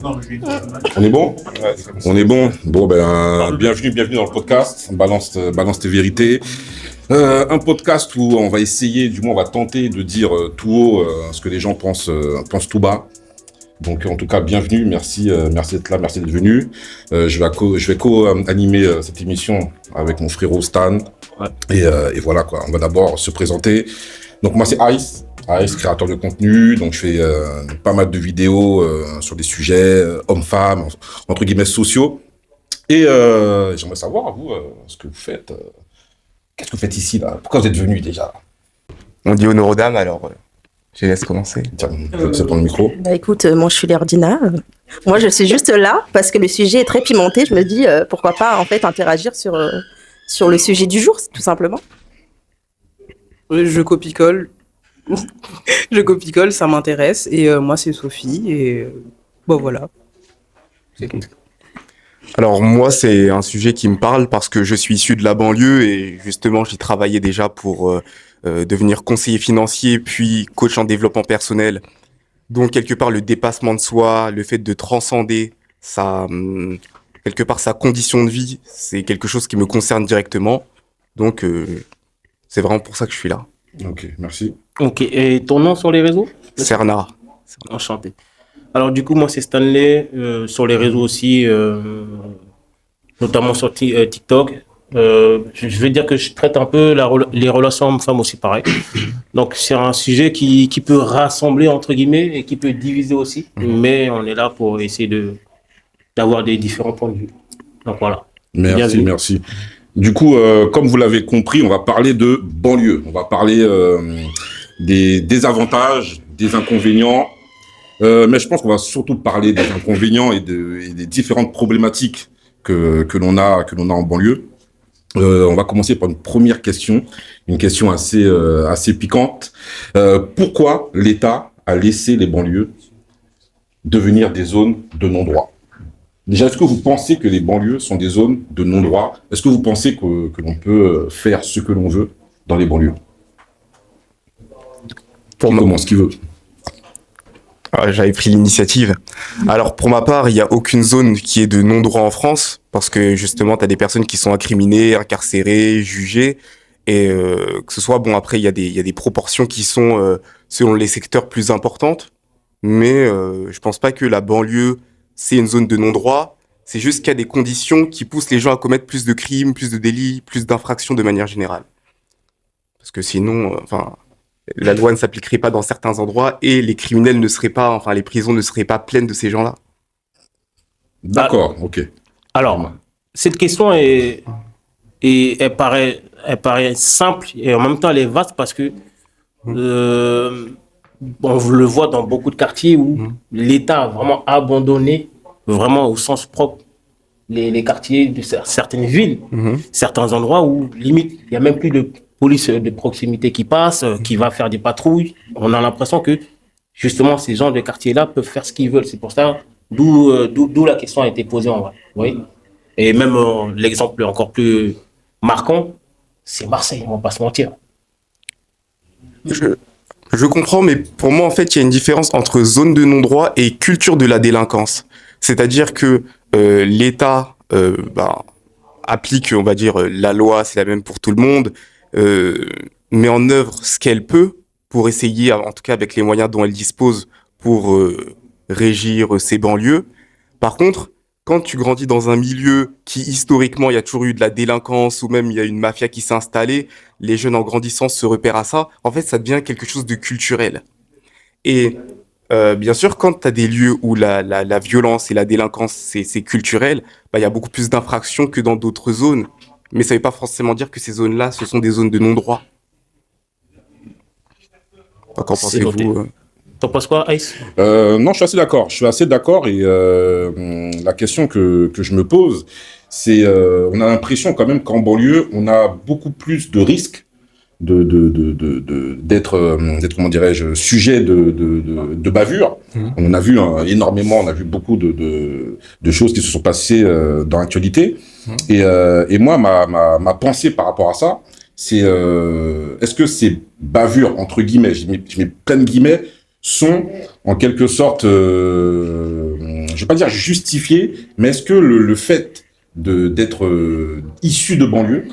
On est bon? On est bon. Bon, bienvenue dans le podcast. Balance tes vérités. Un podcast où on va essayer, du moins on va tenter de dire tout haut ce que les gens pensent tout bas. Donc en tout cas, bienvenue, merci d'être là, merci d'être venu. Je vais co-animer cette émission avec mon frérot Stan. Ouais. Et voilà quoi, on va d'abord se présenter. Donc moi c'est Ice, créateur de contenu, donc je fais pas mal de vidéos sur des sujets hommes-femmes, entre guillemets sociaux. Et j'aimerais savoir, vous, ce que vous faites. Qu'est-ce que vous faites ici, là? Pourquoi vous êtes venu déjà? On dit honneur aux dames, alors je laisse commencer. Tiens, c'est ton micro. Écoute, moi je suis Léordina. Moi je suis juste là parce que le sujet est très pimenté. Je me dis pourquoi pas en fait interagir sur le sujet du jour, tout simplement. Je copie-colle. Je copie-colle, ça m'intéresse. Et moi, c'est Sophie. Et bon, voilà. C'est tout. Alors, moi, c'est un sujet qui me parle parce que je suis issu de la banlieue et justement, j'y travaillais déjà pour devenir conseiller financier puis coach en développement personnel. Donc, quelque part, le dépassement de soi, le fait de transcender quelque part sa condition de vie, c'est quelque chose qui me concerne directement. Donc, c'est vraiment pour ça que je suis là. Ok, merci. Ok, et ton nom sur les réseaux? Serna. Enchanté. Alors du coup, moi c'est Stanley, sur les réseaux aussi, notamment sur TikTok. Je vais dire que je traite un peu les relations hommes-femmes aussi pareil. Donc c'est un sujet qui peut rassembler entre guillemets et qui peut diviser aussi. Mais on est là pour essayer d'avoir des différents points de vue. Donc voilà. Merci. Du coup, comme vous l'avez compris, on va parler de banlieue. On va parler des désavantages, des inconvénients. Mais je pense qu'on va surtout parler des inconvénients et des différentes problématiques que l'on a en banlieue. On va commencer par une première question, une question assez piquante. Pourquoi l'État a laissé les banlieues devenir des zones de non-droit? Déjà, est-ce que vous pensez que les banlieues sont des zones de non-droit? Est-ce que vous pensez que l'on peut faire ce que l'on veut dans les banlieues? Qui veut? J'avais pris l'initiative. Alors, pour ma part, il n'y a aucune zone qui est de non-droit en France, parce que justement, tu as des personnes qui sont incriminées, incarcérées, jugées, et que ce soit, bon, après, il y a des proportions qui sont, selon les secteurs, plus importantes, mais je pense pas que la banlieue, c'est une zone de non-droit. C'est juste qu'il y a des conditions qui poussent les gens à commettre plus de crimes, plus de délits, plus d'infractions de manière générale. Parce que sinon, la loi ne s'appliquerait pas dans certains endroits et les criminels les prisons ne seraient pas pleines de ces gens-là. D'accord, ok. Alors, cette question elle paraît simple et en même temps elle est vaste parce que on le voit dans beaucoup de quartiers où l'État a vraiment abandonné, vraiment au sens propre, les quartiers de certaines villes, certains endroits où limite il n'y a même plus de police de proximité qui passe, qui va faire des patrouilles. On a l'impression que justement ces gens de quartiers-là peuvent faire ce qu'ils veulent. C'est pour ça d'où la question a été posée en vrai. Oui. Et même l'exemple encore plus marquant, c'est Marseille, on va pas se mentir. Je comprends, mais pour moi, en fait, il y a une différence entre zone de non-droit et culture de la délinquance. C'est-à-dire que l'État applique, on va dire, la loi, c'est la même pour tout le monde, met en œuvre ce qu'elle peut pour essayer, en tout cas avec les moyens dont elle dispose, pour régir ces banlieues. Par contre, quand tu grandis dans un milieu qui, historiquement, il y a toujours eu de la délinquance ou même il y a une mafia qui s'est installée, les jeunes en grandissant se repèrent à ça, en fait, ça devient quelque chose de culturel. Et bien sûr, quand tu as des lieux où la violence et la délinquance, c'est culturel, il y a beaucoup plus d'infractions que dans d'autres zones. Mais ça ne veut pas forcément dire que ces zones-là, ce sont des zones de non-droit. Qu'en pensez-vous T'en penses quoi, Ice? Non, je suis assez d'accord et la question que je me pose, c'est on a l'impression quand même qu'en banlieue, on a beaucoup plus de risques d'être comment dirais-je, sujet de bavure. On en a vu énormément, on a vu beaucoup de choses qui se sont passées dans l'actualité. Et moi, ma pensée par rapport à ça, c'est est-ce que ces bavures, entre guillemets, je mets plein de guillemets, sont en quelque sorte je vais pas dire justifié, mais est-ce que le fait d'être issu de banlieue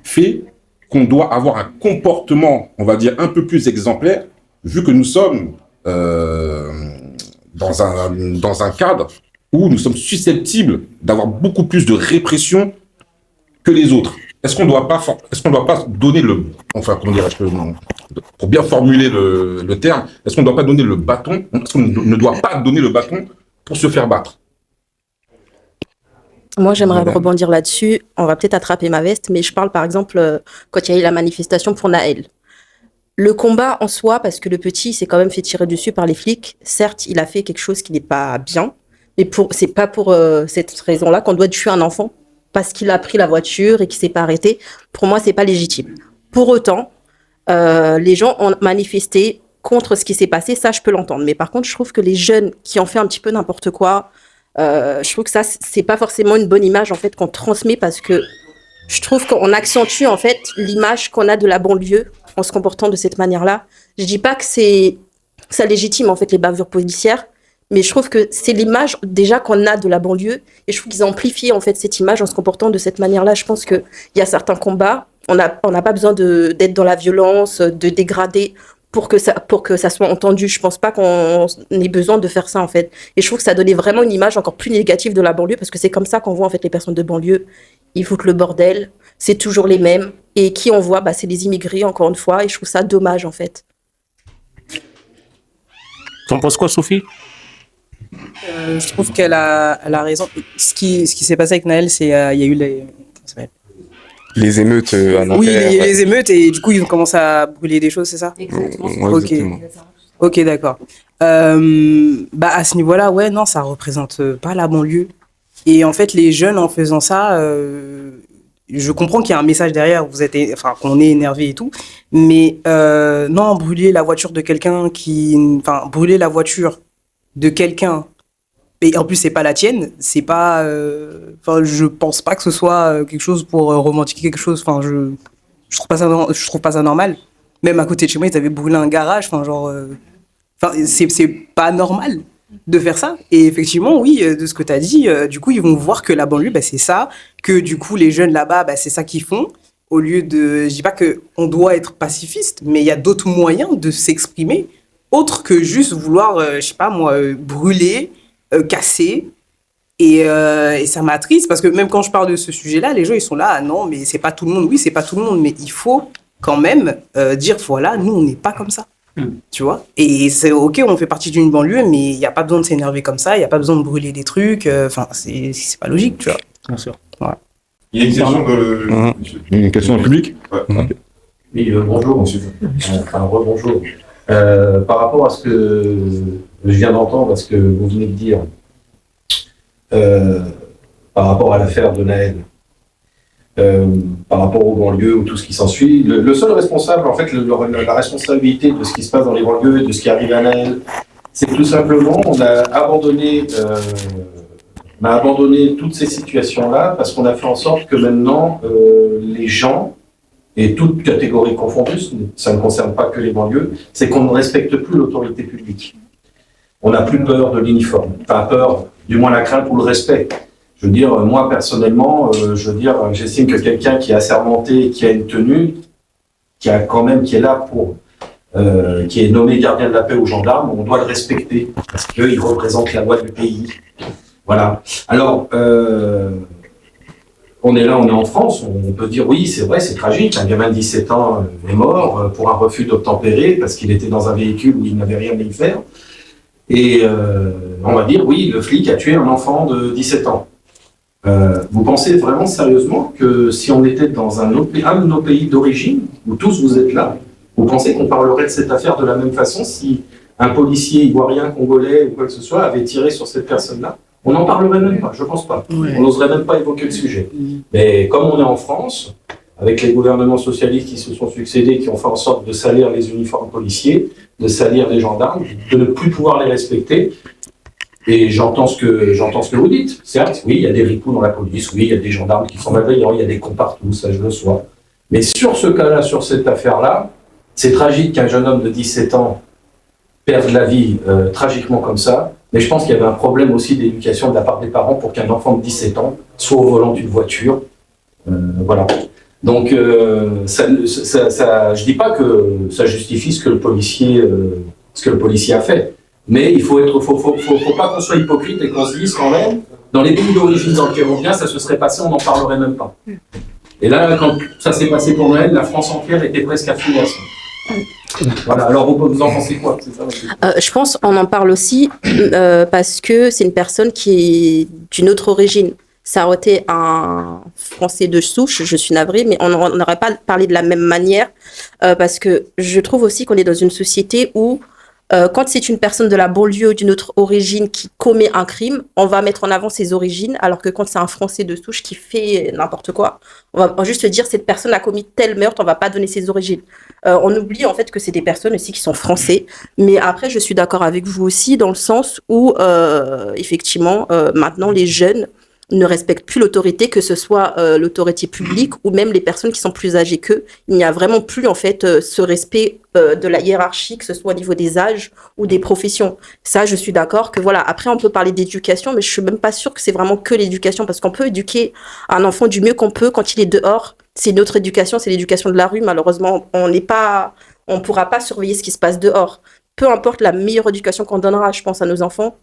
fait qu'on doit avoir un comportement, on va dire, un peu plus exemplaire, vu que nous sommes dans un cadre où nous sommes susceptibles d'avoir beaucoup plus de répression que les autres. Est-ce qu'on doit pas donner enfin, comment dirais-je, pour bien formuler le terme, est-ce qu'on ne doit pas donner le bâton, est-ce qu'on ne doit pas donner le bâton pour se faire battre? Moi, j'aimerais rebondir là-dessus. On va peut-être attraper ma veste, mais je parle par exemple quand il y a eu la manifestation pour Naël. Le combat en soi, parce que le petit s'est quand même fait tirer dessus par les flics, certes, il a fait quelque chose qui n'est pas bien, mais c'est pas pour cette raison-là qu'on doit tuer un enfant parce qu'il a pris la voiture et qu'il s'est pas arrêté. Pour moi, c'est pas légitime. Pour autant, les gens ont manifesté contre ce qui s'est passé, ça je peux l'entendre. Mais par contre, je trouve que les jeunes qui ont fait un petit peu n'importe quoi, je trouve que ça c'est pas forcément une bonne image en fait qu'on transmet, parce que je trouve qu'on accentue en fait l'image qu'on a de la banlieue en se comportant de cette manière-là. Je dis pas que ça légitime en fait les bavures policières, mais je trouve que c'est l'image déjà qu'on a de la banlieue, et je trouve qu'ils amplifient en fait cette image en se comportant de cette manière-là. Je pense qu'il y a certains combats, on n'a pas besoin d'être dans la violence, de dégrader pour que ça soit entendu. Je pense pas qu'on ait besoin de faire ça en fait. Et je trouve que ça donnait vraiment une image encore plus négative de la banlieue, parce que c'est comme ça qu'on voit en fait les personnes de banlieue. Ils foutent le bordel, c'est toujours les mêmes, et qui on voit, c'est les immigrés encore une fois, et je trouve ça dommage en fait. T'en penses quoi, Sophie? Je trouve qu'elle a raison. Ce qui s'est passé avec Naël, c'est il y a eu Les émeutes à Nanterre. Oui, les émeutes, et du coup, ils ont commencé à brûler des choses, c'est ça? Exactement. Ouais, exactement. Ok, d'accord. À ce niveau-là, ouais, non, ça représente pas la banlieue. Et en fait, les jeunes, en faisant ça, je comprends qu'il y a un message derrière, qu'on est énervé et tout, mais non, brûler la voiture de quelqu'un brûler la voiture de quelqu'un, et en plus c'est pas la tienne, c'est pas, je pense pas que ce soit quelque chose pour revendiquer quelque chose. Je trouve pas ça normal. Même à côté de chez moi, ils avaient brûlé un garage, c'est pas normal de faire ça. Et effectivement, oui, de ce que tu as dit, du coup, ils vont voir que la banlieue, c'est ça, que du coup, les jeunes là-bas, c'est ça qu'ils font. Au lieu de... Je dis pas qu'on doit être pacifiste, mais il y a d'autres moyens de s'exprimer, autre que juste vouloir, brûler, casser. Et ça m'attriste, parce que même quand je parle de ce sujet-là, les gens, ils sont là, ah non, mais c'est pas tout le monde. Oui, c'est pas tout le monde, mais il faut quand même dire, voilà, nous, on n'est pas comme ça. Tu vois, et c'est ok, on fait partie d'une banlieue, mais il n'y a pas besoin de s'énerver comme ça, il n'y a pas besoin de brûler des trucs, c'est pas logique, tu vois. Bien sûr. Ouais. Il y a une question dans le... Une question en public? Ouais. Okay. Oui, bonjour, monsieur. Rebonjour. Par rapport à ce que je viens d'entendre, à ce que vous venez de dire, par rapport à l'affaire de Naël, par rapport aux banlieues ou tout ce qui s'ensuit, le seul responsable, en fait, la responsabilité de ce qui se passe dans les banlieues et de ce qui arrive à Naël, c'est que tout simplement, on a abandonné toutes ces situations-là parce qu'on a fait en sorte que maintenant, les gens, et toutes catégories confondues, ça ne concerne pas que les banlieues, c'est qu'on ne respecte plus l'autorité publique. On n'a plus peur de l'uniforme, enfin peur, du moins la crainte ou le respect. Je veux dire, moi personnellement, j'estime que quelqu'un qui est assermenté, qui a une tenue, qui est là pour, qui est nommé gardien de la paix ou gendarme, on doit le respecter parce qu'il représente la loi du pays. Voilà. Alors, on est là, on est en France, on peut dire oui, c'est vrai, c'est tragique. Un gamin de 17 ans est mort pour un refus d'obtempérer parce qu'il était dans un véhicule où il n'avait rien à y faire. Et on va dire oui, le flic a tué un enfant de 17 ans. Vous pensez vraiment sérieusement que si on était dans un de nos pays d'origine, où tous vous êtes là, vous pensez qu'on parlerait de cette affaire de la même façon si un policier ivoirien, congolais ou quoi que ce soit avait tiré sur cette personne-là? On n'en parlerait même pas, je pense pas. Ouais. On n'oserait même pas évoquer le sujet. Mais comme on est en France, avec les gouvernements socialistes qui se sont succédés, qui ont fait en sorte de salir les uniformes policiers, de salir les gendarmes, de ne plus pouvoir les respecter. Et j'entends ce que vous dites. Certes, oui, il y a des ripoux dans la police, oui, il y a des gendarmes qui sont malveillants, il y a des cons partout, ça je le sois. Mais sur ce cas-là, sur cette affaire-là, c'est tragique qu'un jeune homme de 17 ans perde la vie tragiquement comme ça, Mais je pense qu'il y avait un problème aussi d'éducation de la part des parents pour qu'un enfant de 17 ans soit au volant d'une voiture. Voilà. Donc, je dis pas que ça justifie ce que le policier a fait. Mais il faut pas qu'on soit hypocrite et qu'on se dise quand même, dans les pays d'origine dans lesquels on vient, ça se serait passé, on n'en parlerait même pas. Et là, quand ça s'est passé pour Noël, la France entière était presque à filiation. Voilà, alors vous en pensez quoi? C'est ça, je pense qu'on en parle aussi parce que c'est une personne qui est d'une autre origine. Ça aurait été un Français de souche, je suis navrée, mais on n'aurait pas parlé de la même manière parce que je trouve aussi qu'on est dans une société où quand c'est une personne de la banlieue ou d'une autre origine qui commet un crime, on va mettre en avant ses origines, alors que quand c'est un Français de souche qui fait n'importe quoi, on va juste dire cette personne a commis tel meurtre, on va pas donner ses origines. On oublie en fait que c'est des personnes aussi qui sont français. Mais après, je suis d'accord avec vous aussi dans le sens où effectivement, maintenant les jeunes ne respectent plus l'autorité, que ce soit l'autorité publique ou même les personnes qui sont plus âgées qu'eux. Il n'y a vraiment plus en fait ce respect de la hiérarchie, que ce soit au niveau des âges ou des professions. Ça, je suis d'accord que voilà. Après, on peut parler d'éducation, mais je suis même pas sûre que c'est vraiment que l'éducation, parce qu'on peut éduquer un enfant du mieux qu'on peut quand il est dehors. C'est une autre éducation, c'est l'éducation de la rue. Malheureusement, on pourra pas surveiller ce qui se passe dehors. Peu importe la meilleure éducation qu'on donnera, je pense, à nos enfants,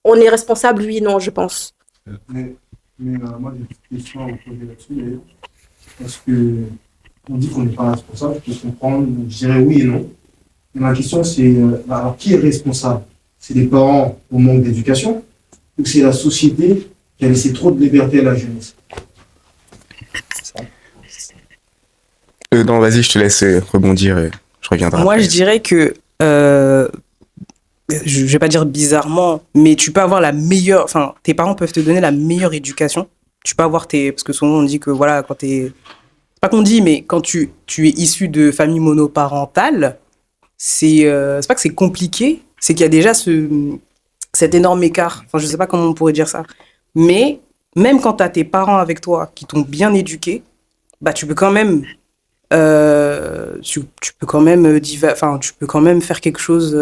on est responsable, oui et non, je pense. Mais moi, j'ai une question à vous poser là-dessus, d'ailleurs. Parce qu'on dit qu'on n'est pas responsable, je peux comprendre, je dirais oui et non. Mais ma question, c'est alors qui est responsable? C'est les parents au manque d'éducation ou c'est la société qui a laissé trop de liberté à la jeunesse? Non, vas-y, je te laisse rebondir et je reviendrai. Moi, après. je dirais que, je vais pas dire bizarrement, mais tu peux avoir tes parents peuvent te donner la meilleure éducation. Tu peux avoir parce que souvent on dit que voilà, c'est pas qu'on dit, mais quand tu es issu de famille monoparentale, c'est pas que c'est compliqué, c'est qu'il y a déjà cet énorme écart. Enfin, je sais pas comment on pourrait dire ça. Mais même quand tu as tes parents avec toi qui t'ont bien éduqué, bah tu peux quand même tu peux quand même faire quelque chose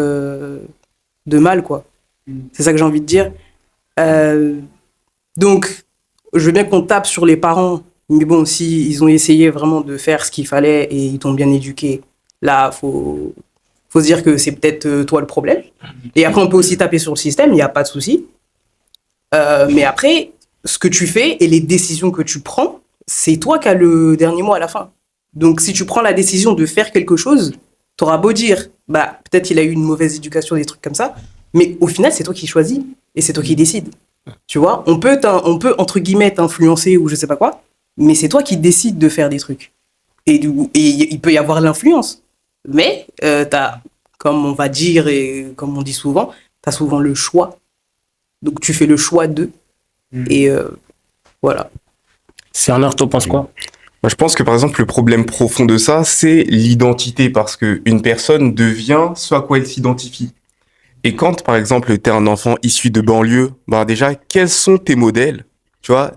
de mal, quoi. C'est ça que j'ai envie de dire. Donc, je veux bien qu'on tape sur les parents, mais bon, si ils ont essayé vraiment de faire ce qu'il fallait et ils t'ont bien éduqué, là, faut se dire que c'est peut-être toi le problème. Et après, on peut aussi taper sur le système, il n'y a pas de souci. Mais après, ce que tu fais et les décisions que tu prends, c'est toi qui as le dernier mot à la fin. Donc, si tu prends la décision de faire quelque chose, t'auras beau dire, bah, peut-être il a eu une mauvaise éducation, des trucs comme ça, mais au final, c'est toi qui choisis et c'est toi qui décides. Tu vois, on peut entre guillemets t'influencer ou je sais pas quoi, mais c'est toi qui décides de faire des trucs. Et il peut y avoir l'influence, mais t'as, comme on va dire et comme on dit souvent, t'as souvent le choix. Donc, tu fais le choix d'eux. Et voilà. Cernard, t'en penses quoi? Moi, je pense que par exemple, le problème profond de ça, c'est l'identité, parce qu'une personne devient ce à quoi elle s'identifie. Et quand, par exemple, tu es un enfant issu de banlieue, ben déjà, quels sont tes modèles? Tu vois,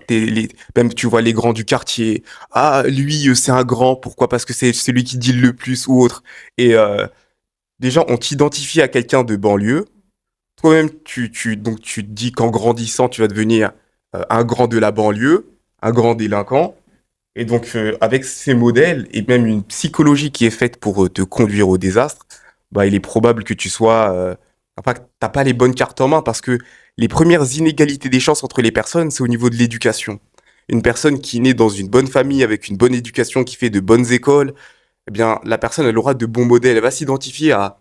même tu vois les grands du quartier. Ah, lui, c'est un grand. Pourquoi? Parce que c'est celui qui deal le plus ou autre. Et déjà, on t'identifie à quelqu'un de banlieue. Toi-même, donc tu te dis qu'en grandissant, tu vas devenir un grand de la banlieue, un grand délinquant. Et donc, avec ces modèles et même une psychologie qui est faite pour te conduire au désastre, bah, il est probable que tu sois... t'as pas les bonnes cartes en main parce que les premières inégalités des chances entre les personnes, c'est au niveau de l'éducation. Une personne qui naît dans une bonne famille, avec une bonne éducation, qui fait de bonnes écoles, eh bien, la personne, elle aura de bons modèles. Elle va s'identifier à...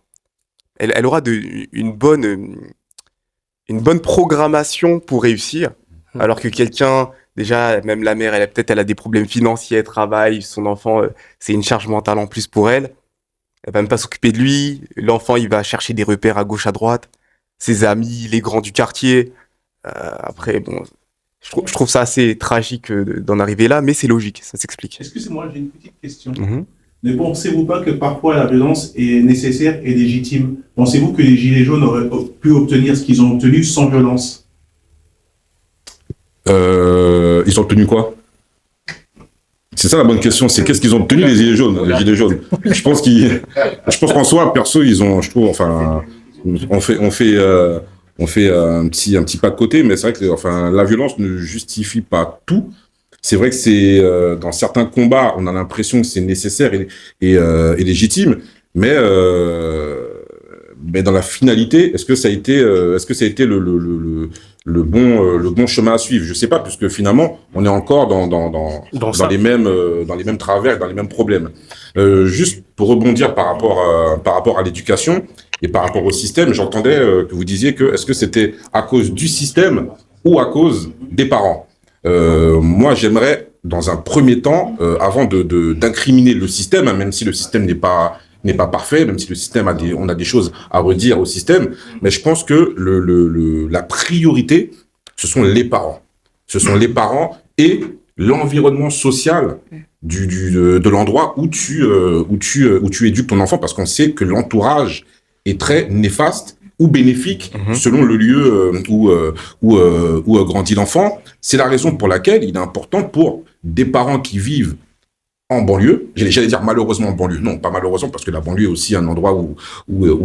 Elle aura une bonne programmation pour réussir. Alors que quelqu'un... Déjà, même la mère, elle a des problèmes financiers, elle travaille, son enfant, c'est une charge mentale en plus pour elle. Elle va même pas s'occuper de lui. L'enfant, il va chercher des repères à gauche, à droite. Ses amis, les grands du quartier. Après, bon, je trouve ça assez tragique d'en arriver là, mais c'est logique, ça s'explique. Excusez-moi, j'ai une petite question. Ne pensez-vous pas que parfois la violence est nécessaire et légitime? Pensez-vous que les Gilets jaunes auraient pu obtenir ce qu'ils ont obtenu sans violence? Ils ont obtenu quoi? C'est ça la bonne question, c'est qu'est-ce qu'ils ont obtenu les Gilets jaunes? Les Gilets jaunes. Je pense qu'en soi, perso, ils ont, je trouve, enfin, on on fait un petit pas de côté, mais c'est vrai que la violence ne justifie pas tout. C'est vrai que c'est dans certains combats, on a l'impression que c'est nécessaire et légitime, mais dans la finalité, est-ce que ça a été le bon chemin à suivre? Je sais pas, puisque finalement, on est encore dans les mêmes travers, dans les mêmes problèmes. Juste pour rebondir par rapport à l'éducation et par rapport au système, j'entendais que vous disiez que est-ce que c'était à cause du système ou à cause des parents? Moi, j'aimerais, dans un premier temps, avant d'incriminer le système, hein, même si le système n'est pas parfait, même si le système on a des choses à redire au système, mais je pense que la priorité, ce sont les parents. Ce sont les parents et l'environnement social de l'endroit où tu éduques ton enfant, parce qu'on sait que l'entourage est très néfaste ou bénéfique selon le lieu où grandit l'enfant. C'est la raison pour laquelle il est important pour des parents qui vivent en banlieue, j'allais dire malheureusement en banlieue, non pas malheureusement parce que la banlieue est aussi un endroit où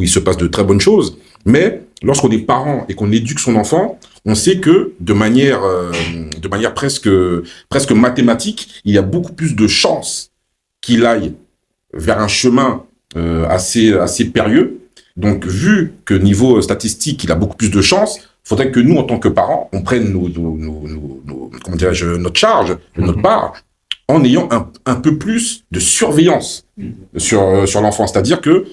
il se passe de très bonnes choses, mais lorsqu'on est parent et qu'on éduque son enfant, on sait que de manière presque mathématique, il y a beaucoup plus de chances qu'il aille vers un chemin assez périlleux. Donc vu que niveau statistique, il a beaucoup plus de chances, faudrait que nous, en tant que parents, on prenne notre charge, notre part, en ayant un peu plus de surveillance sur l'enfant. C'est-à-dire que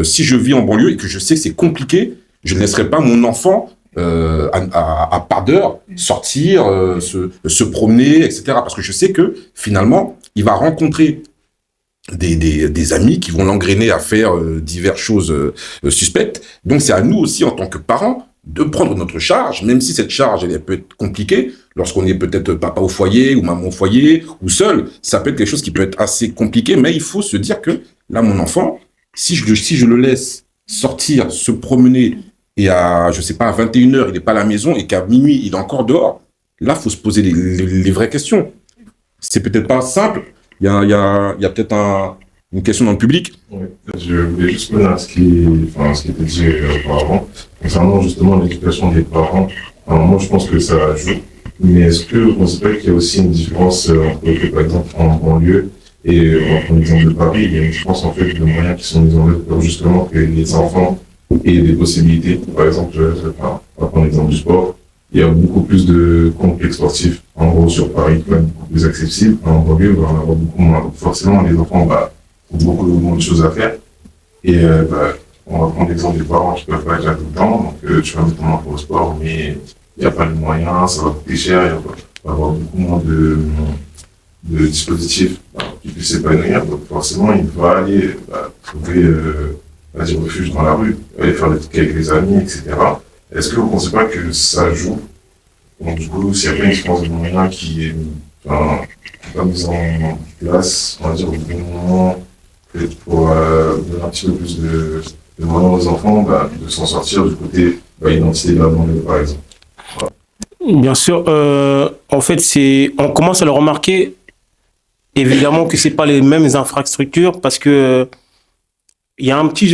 si je vis en banlieue et que je sais que c'est compliqué, je ne laisserai pas mon enfant à part d'heure sortir, se promener, etc. Parce que je sais que finalement, il va rencontrer des amis qui vont l'engrainer à faire diverses choses suspectes. Donc c'est à nous aussi, en tant que parents, de prendre notre charge, même si cette charge elle peut être compliquée, lorsqu'on est peut-être papa au foyer ou maman au foyer ou seul, ça peut être quelque chose qui peut être assez compliqué, mais il faut se dire que là, mon enfant, si je le laisse sortir, se promener, et à 21h, il n'est pas à la maison, et qu'à minuit, il est encore dehors, là, il faut se poser les vraies questions. C'est peut-être pas simple, il y a peut-être une question dans le public. Oui, je voulais juste revenir à ce qui était dit auparavant, concernant justement l'éducation des parents. Alors moi, je pense que ça joue, mais est-ce qu'on ne sait pas qu'il y a aussi une différence entre, par exemple, en banlieue et on prend l'exemple de Paris, il y a une différence en fait de moyens qui sont mis en œuvre pour justement que les enfants aient des possibilités. Par exemple, on va prendre l'exemple du sport. Il y a beaucoup plus de complexes sportifs, en gros, sur Paris, quand même beaucoup plus accessible. En banlieue, on va en avoir beaucoup moins. Forcément, les enfants, ont beaucoup de choses à faire. Et on va prendre l'exemple des parents qui peuvent pas être là tout le temps. Donc, tu vas mettre ton enfant au sport, mais il n'y a pas de moyens, ça va coûter cher, il va avoir beaucoup moins de dispositifs qui puissent s'épanouir. Donc, forcément, il va aller trouver des refuges dans la rue, aller faire des trucs avec les amis, etc. Est-ce que vous ne pensez pas que ça joue? Donc, du coup, s'il n'y a pas une différence de moyens qui est pas mise en place, on va dire, au bon moment, peut-être pour donner un petit peu plus de moyens aux enfants, de s'en sortir du côté identité de la banlieue, par exemple. Voilà. Bien sûr, en fait, on commence à le remarquer, évidemment que c'est pas les mêmes infrastructures, parce que il y avait un petit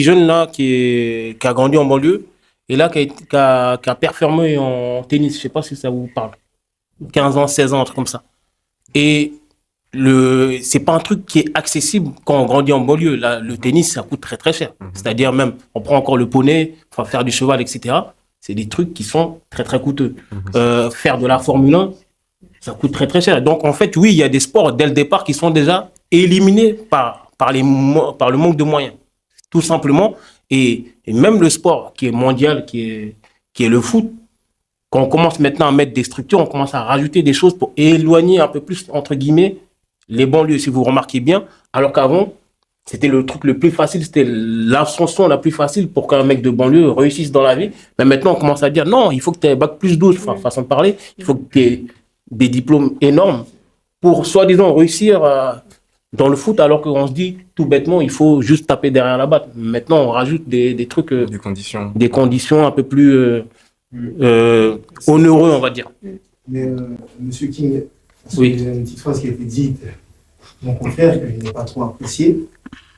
jeune là qui a grandi en banlieue, et là qui a performé en tennis, je sais pas si ça vous parle. 15 ans, 16 ans, un truc comme ça. Et c'est pas un truc qui est accessible quand on grandit en banlieue. Là, le tennis, ça coûte très très cher. C'est-à-dire même, on prend encore le poney, enfin faire du cheval, etc. C'est des trucs qui sont très très coûteux. Faire de la Formule 1, ça coûte très très cher. Donc en fait, oui, il y a des sports dès le départ qui sont déjà éliminés par le manque de moyens, tout simplement. Et même le sport qui est mondial, qui est le foot, quand on commence maintenant à mettre des structures, on commence à rajouter des choses pour éloigner un peu plus, entre guillemets, les banlieues, si vous remarquez bien. Alors qu'avant, c'était le truc le plus facile, c'était l'ascension la plus facile pour qu'un mec de banlieue réussisse dans la vie. Mais maintenant, on commence à dire non, il faut que tu aies bac plus 12, façon de parler. Il faut que tu aies des diplômes énormes pour, soi-disant, réussir dans le foot, alors qu'on se dit, tout bêtement, il faut juste taper derrière la batte. Maintenant, on rajoute des trucs, des conditions un peu plus onéreux, on va dire. Mais Monsieur King, oui. Il y a une petite phrase qui a été dite, mon confrère, que je n'ai pas trop appréciée.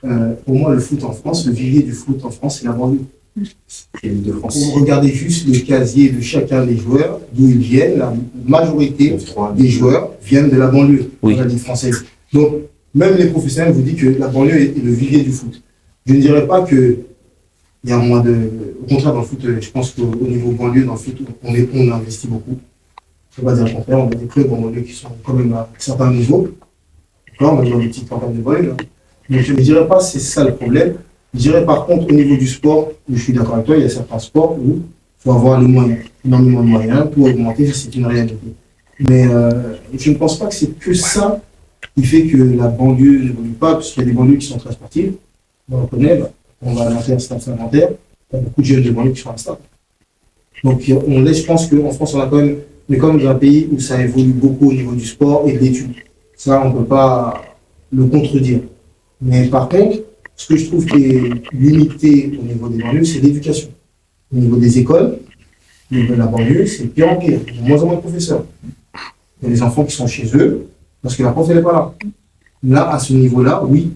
Pour moi, le foot en France, le vivier du foot en France, c'est la banlieue. de France. Vous regardez juste le casier de chacun des joueurs, d'où ils viennent. La majorité des joueurs viennent de la banlieue, Oui. de la Ligue française. Donc, même les professionnels vous disent que la banlieue est le vivier du foot. Je ne dirais pas que il y a moins de... Au contraire, dans le foot, je pense qu'au niveau banlieue, dans le foot, on investit beaucoup. Je ne vais pas dire le contraire, on a des clubs en banlieue qui sont quand même à un certain niveau. D'accord, on a des petites campagnes de banlieue. Là. Donc, je ne dirais pas que c'est ça le problème. Je dirais par contre, au niveau du sport, où je suis d'accord avec toi, il y a certains sports où il faut avoir les moyens, énormément de moyens pour augmenter, c'est une réalité. Mais je ne pense pas que c'est que ça qui fait que la banlieue n'évolue pas, parce qu'il y a des banlieues qui sont très sportives. On le connaît, on va à l'Inter, Stade Saint-Nanterre, il y a beaucoup de jeunes de banlieue qui sont à stade. Donc je pense qu'en France, on est quand même dans un pays où ça évolue beaucoup au niveau du sport et de l'étude. Ça, on ne peut pas le contredire. Mais par contre, ce que je trouve qui est limité au niveau des banlieues, c'est l'éducation. Au niveau des écoles, au niveau de la banlieue, c'est pire en pire. Il y a de moins en moins de professeurs. Il y a des enfants qui sont chez eux parce que la prof, elle n'est pas là. Là, à ce niveau-là, oui,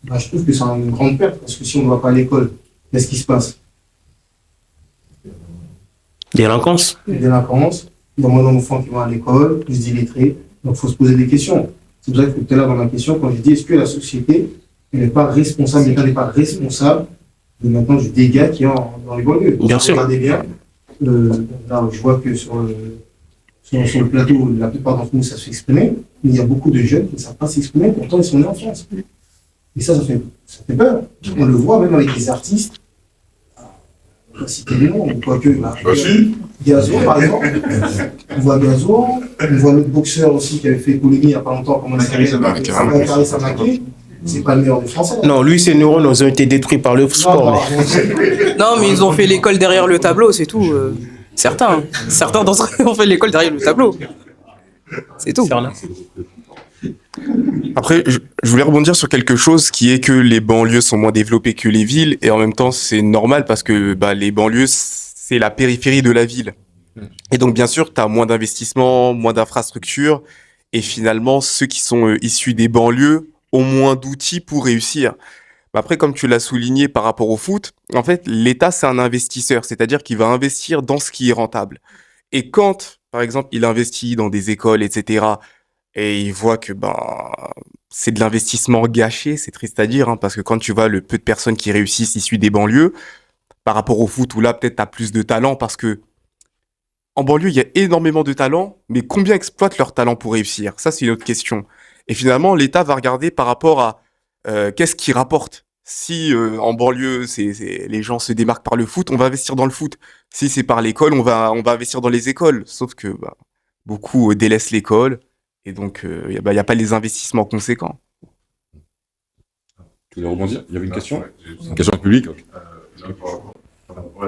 je trouve que c'est une grande perte parce que si on ne va pas à l'école, qu'est-ce qui se passe? Délinquance. Les délinquances, il y a moins d'enfants qui vont à l'école, plus d'illettrés. Donc, il faut se poser des questions. C'est pour ça que tout à l'heure, dans ma question, quand je dis est-ce que la société n'est pas responsable, l'État n'est pas responsable de maintenant du dégât qu'il y a dans les banlieues. Bien sûr. Regardez bien, là, je vois que sur le plateau, la plupart d'entre nous, ça se fait exprimer, mais il y a beaucoup de jeunes qui ne savent pas s'exprimer, pourtant ils sont nés en France. Et ça fait peur. On le voit même avec les artistes. On va citer les noms, quoique. Gazo, par exemple. On voit Gazo, on voit l'autre boxeur aussi qui avait fait polémique il n'y a pas longtemps, comment il s'appelle, Carissa Maké. C'est pas le meilleur des Français. Non, lui, ses neurones ont été détruits par le sport. Non, mais ils ont fait l'école derrière le tableau, c'est tout. Certains d'entre eux ont fait l'école derrière le tableau. C'est tout. Après, je voulais rebondir sur quelque chose qui est que les banlieues sont moins développées que les villes et en même temps c'est normal parce que les banlieues c'est la périphérie de la ville. Et donc bien sûr tu as moins d'investissements, moins d'infrastructures et finalement ceux qui sont issus des banlieues ont moins d'outils pour réussir. Après comme tu l'as souligné par rapport au foot, en fait l'État c'est un investisseur, c'est-à-dire qu'il va investir dans ce qui est rentable. Et quand par exemple il investit dans des écoles etc., et il voit que c'est de l'investissement gâché, c'est triste à dire, parce que quand tu vois le peu de personnes qui réussissent issues des banlieues, par rapport au foot où là peut-être t'as plus de talent, parce que en banlieue il y a énormément de talent, mais combien exploitent leur talent pour réussir? Ça c'est une autre question. Et finalement l'État va regarder par rapport à qu'est-ce qui rapporte. Si en banlieue les gens se démarquent par le foot, on va investir dans le foot. Si c'est par l'école, on va investir dans les écoles. Sauf que beaucoup délaissent l'école. Et donc, il n'y a pas les investissements conséquents. Tu voulais rebondir? Il y avait une question? Une question publique? Il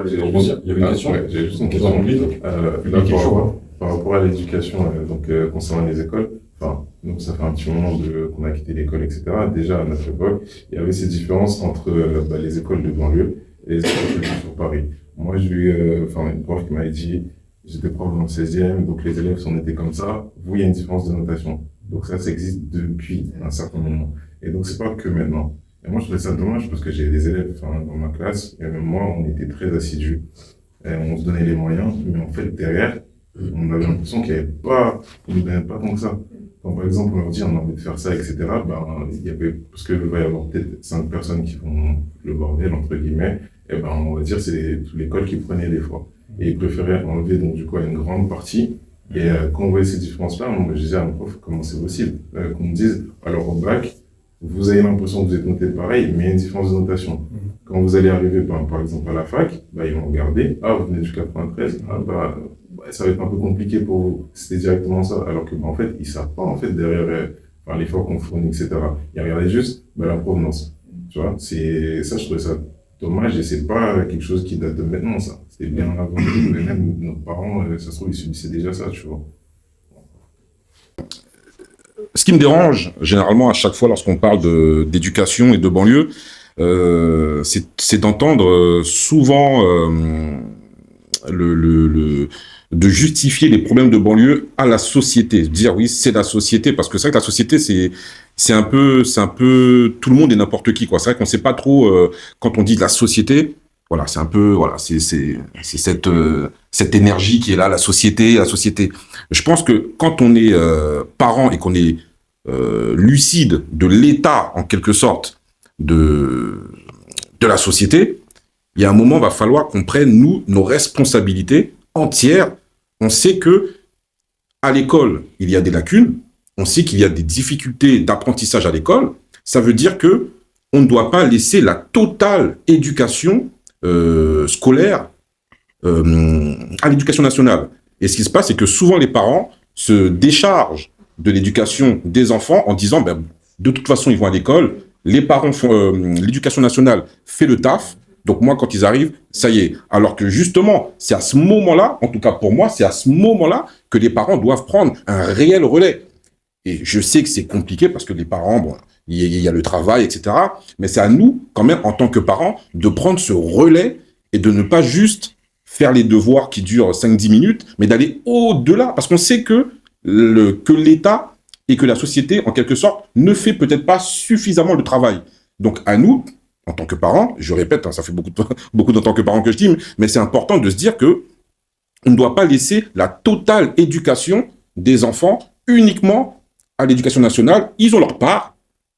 y avait une question? J'ai juste une question publique. Par rapport à l'éducation, concernant les écoles, donc ça fait un petit moment qu'on a quitté l'école, etc. Déjà, à notre époque, il y avait ces différences entre les écoles de banlieue et les écoles sur Paris. Moi, j'ai eu une prof qui m'avait dit, j'étais prof dans le 16e, donc les élèves sont étaient comme ça. Vous, il y a une différence de notation. Donc ça existe depuis un certain moment. Et donc c'est pas que maintenant. Et moi, je trouvais ça dommage parce que j'ai des élèves dans ma classe, et même moi, on était très assidus. Et on se donnait les moyens, mais en fait, derrière, on avait l'impression qu'il n'y avait pas, ils ne donnaient pas tant que ça. Quand par exemple, on leur dit, on a envie de faire ça, etc., il y avait, parce que il va y avoir peut-être 5 personnes qui font le bordel, entre guillemets, et on va dire, c'est toute l'école qui prenait l'effort. Et ils préféraient enlever donc du coup une grande partie. Et quand on voyait ces différences-là, moi je disais à mon prof comment c'est possible qu'on me dise alors au bac vous avez l'impression que vous êtes noté pareil, mais il y a une différence de notation. Quand vous allez arriver par exemple à la fac, ils vont regarder vous venez du 93, ça va être un peu compliqué pour vous. C'était directement ça. Alors que en fait ils savent pas en fait derrière l'effort qu'on fournit, etc. Ils regardaient juste la provenance. Tu vois, c'est ça, je trouvais ça dommage et c'est pas quelque chose qui date de maintenant, ça. C'était bien avant que même nos parents, ça se trouve, ils subissaient déjà ça, tu vois. Ce qui me dérange, généralement, à chaque fois, lorsqu'on parle d'éducation et de banlieue, c'est d'entendre souvent de justifier les problèmes de banlieue à la société. Dire oui, c'est la société, parce que c'est vrai que la société, c'est un peu tout le monde et n'importe qui, quoi. C'est vrai qu'on sait pas trop, quand on dit la société, Voilà, c'est un peu, voilà, c'est cette énergie qui est là, la société. Je pense que quand on est parent et qu'on est lucide de l'état, en quelque sorte, de la société, il y a un moment, il va falloir qu'on prenne, nous, nos responsabilités entières. On sait que à l'école, il y a des lacunes. On sait qu'il y a des difficultés d'apprentissage à l'école. Ça veut dire que on ne doit pas laisser la totale éducation scolaire à l'éducation nationale. Et ce qui se passe, c'est que souvent les parents se déchargent de l'éducation des enfants en disant, ben, de toute façon, ils vont à l'école, les parents font, l'éducation nationale fait le taf, donc moi, quand ils arrivent, ça y est. Alors que justement, c'est à ce moment-là, en tout cas pour moi, c'est à ce moment-là que les parents doivent prendre un réel relais. Et je sais que c'est compliqué parce que les parents, bon, il y a le travail, etc. Mais c'est à nous, quand même, en tant que parents, de prendre ce relais et de ne pas juste faire les devoirs qui durent 5-10 minutes, mais d'aller au-delà. Parce qu'on sait que l'État et que la société, en quelque sorte, ne fait peut-être pas suffisamment le travail. Donc, à nous, en tant que parents, je répète, hein, ça fait beaucoup en tant que parents que je dis, mais c'est important de se dire que on ne doit pas laisser la totale éducation des enfants uniquement à l'éducation nationale. Ils ont leur part,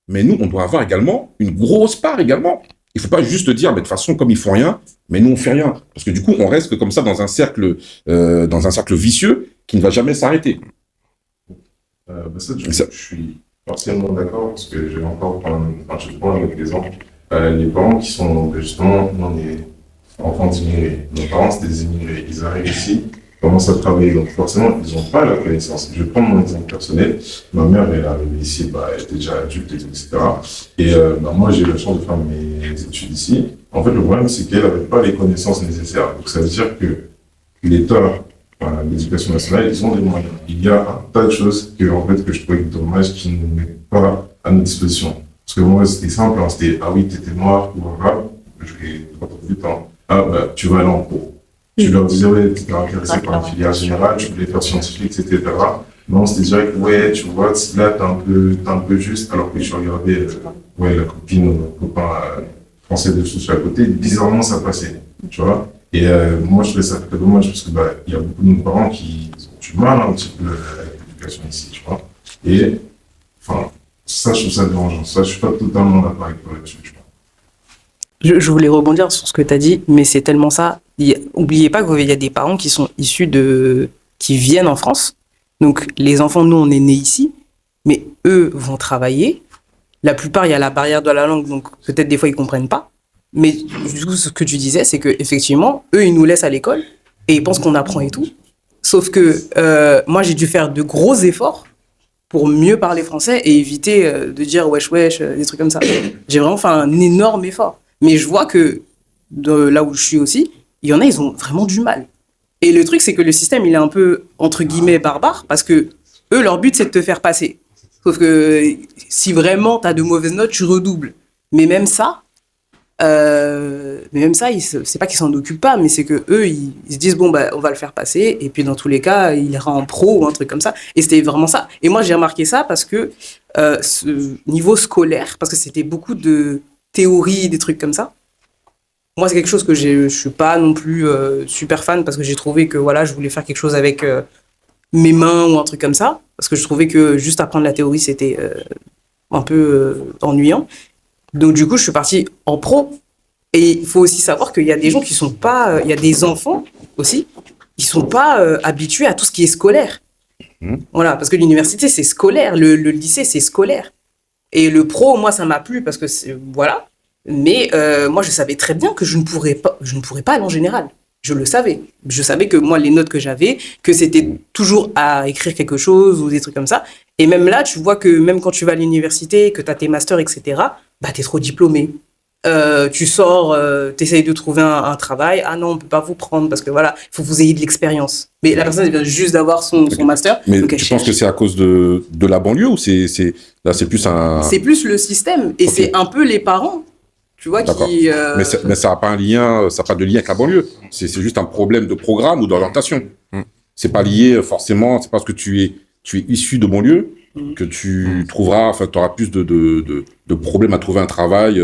mais nous, on doit avoir également une grosse part également. Il ne faut pas juste dire, mais de toute façon, comme ils font rien, mais nous, on fait rien. Parce que du coup, on reste comme ça dans un cercle vicieux qui ne va jamais s'arrêter. Ça, je suis partiellement d'accord, parce que je vais encore prendre un autre exemple. Les parents qui sont, justement, on est enfants d'immigrés. Nos parents, c'est des immigrés. Ils arrivent ici, commencent à travailler. Donc, forcément, ils n'ont pas la connaissance. Je vais prendre mon exemple personnel. Ma mère, elle est arrivée ici, elle était déjà adulte, etc. Et moi, j'ai eu la chance de faire mes études ici. En fait, le problème, c'est qu'elle n'avait pas les connaissances nécessaires. Donc, ça veut dire que l'État, l'éducation nationale, ils ont des moyens. Il y a un tas de choses que je trouvais dommage qu'ils ne mettent pas à notre disposition. Parce que moi, c'était simple, hein, c'était, ah oui, t'étais noir ou arabe, je vais pas trop du temps. Ah, bah, tu vas aller en cours. Tu leur disais, ouais, t'étais intéressé par une filière générale, tu voulais faire scientifique, etc. Non, c'était direct, ouais, tu vois, là, t'es un peu juste, alors que je regardais, la copine ou le copain français de souche à côté, bizarrement, ça passait, tu vois. Et moi, je trouvais ça très dommage, parce que, il y a beaucoup de nos parents qui ont du mal un petit peu avec l'éducation ici, tu vois. Et, enfin, ça, je trouve ça dérangeant. Ça, je suis pas totalement d'accord avec toi là-dessus. Je voulais rebondir sur ce que tu as dit, mais c'est tellement ça. Oubliez pas qu'il y a des parents qui sont issus qui viennent en France. Donc, les enfants, nous, on est nés ici, mais eux vont travailler. La plupart, il y a la barrière de la langue, donc peut-être des fois, ils comprennent pas. Mais du coup, ce que tu disais, c'est que effectivement, eux, ils nous laissent à l'école et ils pensent qu'on apprend et tout. Sauf que moi, j'ai dû faire de gros efforts pour mieux parler français et éviter de dire wesh wesh, des trucs comme ça. J'ai vraiment fait un énorme effort. Mais je vois que de là où je suis aussi, il y en a, ils ont vraiment du mal. Et le truc, c'est que le système, il est un peu, entre guillemets, barbare, parce que eux, leur but, c'est de te faire passer. Sauf que si vraiment tu as de mauvaises notes, tu redoubles. Mais même ça, c'est pas qu'ils s'en occupent pas, mais c'est que eux, ils se disent bon, on va le faire passer, et puis dans tous les cas, il ira en pro ou un truc comme ça. Et c'était vraiment ça. Et moi, j'ai remarqué ça parce que ce niveau scolaire, parce que c'était beaucoup de théorie, des trucs comme ça. Moi, c'est quelque chose que je suis pas non plus super fan, parce que j'ai trouvé que voilà, je voulais faire quelque chose avec mes mains ou un truc comme ça, parce que je trouvais que juste apprendre la théorie, c'était un peu ennuyant. Donc du coup, je suis partie en pro. Et il faut aussi savoir qu'il y a des gens qui sont pas... il y a des enfants aussi qui sont pas habitués à tout ce qui est scolaire. Voilà, parce que l'université, c'est scolaire. Le lycée, c'est scolaire. Et le pro, moi, ça m'a plu parce que voilà. Mais moi, je savais très bien que je ne pourrais pas aller en général. Je le savais. Je savais que moi, les notes que j'avais, que c'était toujours à écrire quelque chose ou des trucs comme ça. Et même là, tu vois que même quand tu vas à l'université, que tu as tes masters, etc., t'es trop diplômé. Tu sors, t'essayes de trouver un travail. Ah non, on peut pas vous prendre parce que voilà, il faut que vous ayez de l'expérience. Mais la personne, elle vient juste d'avoir son master. Mais tu penses que c'est à cause de la banlieue ou là, c'est plus un... C'est plus le système. Et c'est un peu les parents. Tu vois, qui... Mais ça n'a pas un lien, ça n'a pas de lien avec la banlieue. C'est juste un problème de programme ou d'orientation. C'est pas lié forcément, c'est parce que tu es issu de banlieue que tu trouveras, enfin, tu auras plus de problèmes à trouver un travail.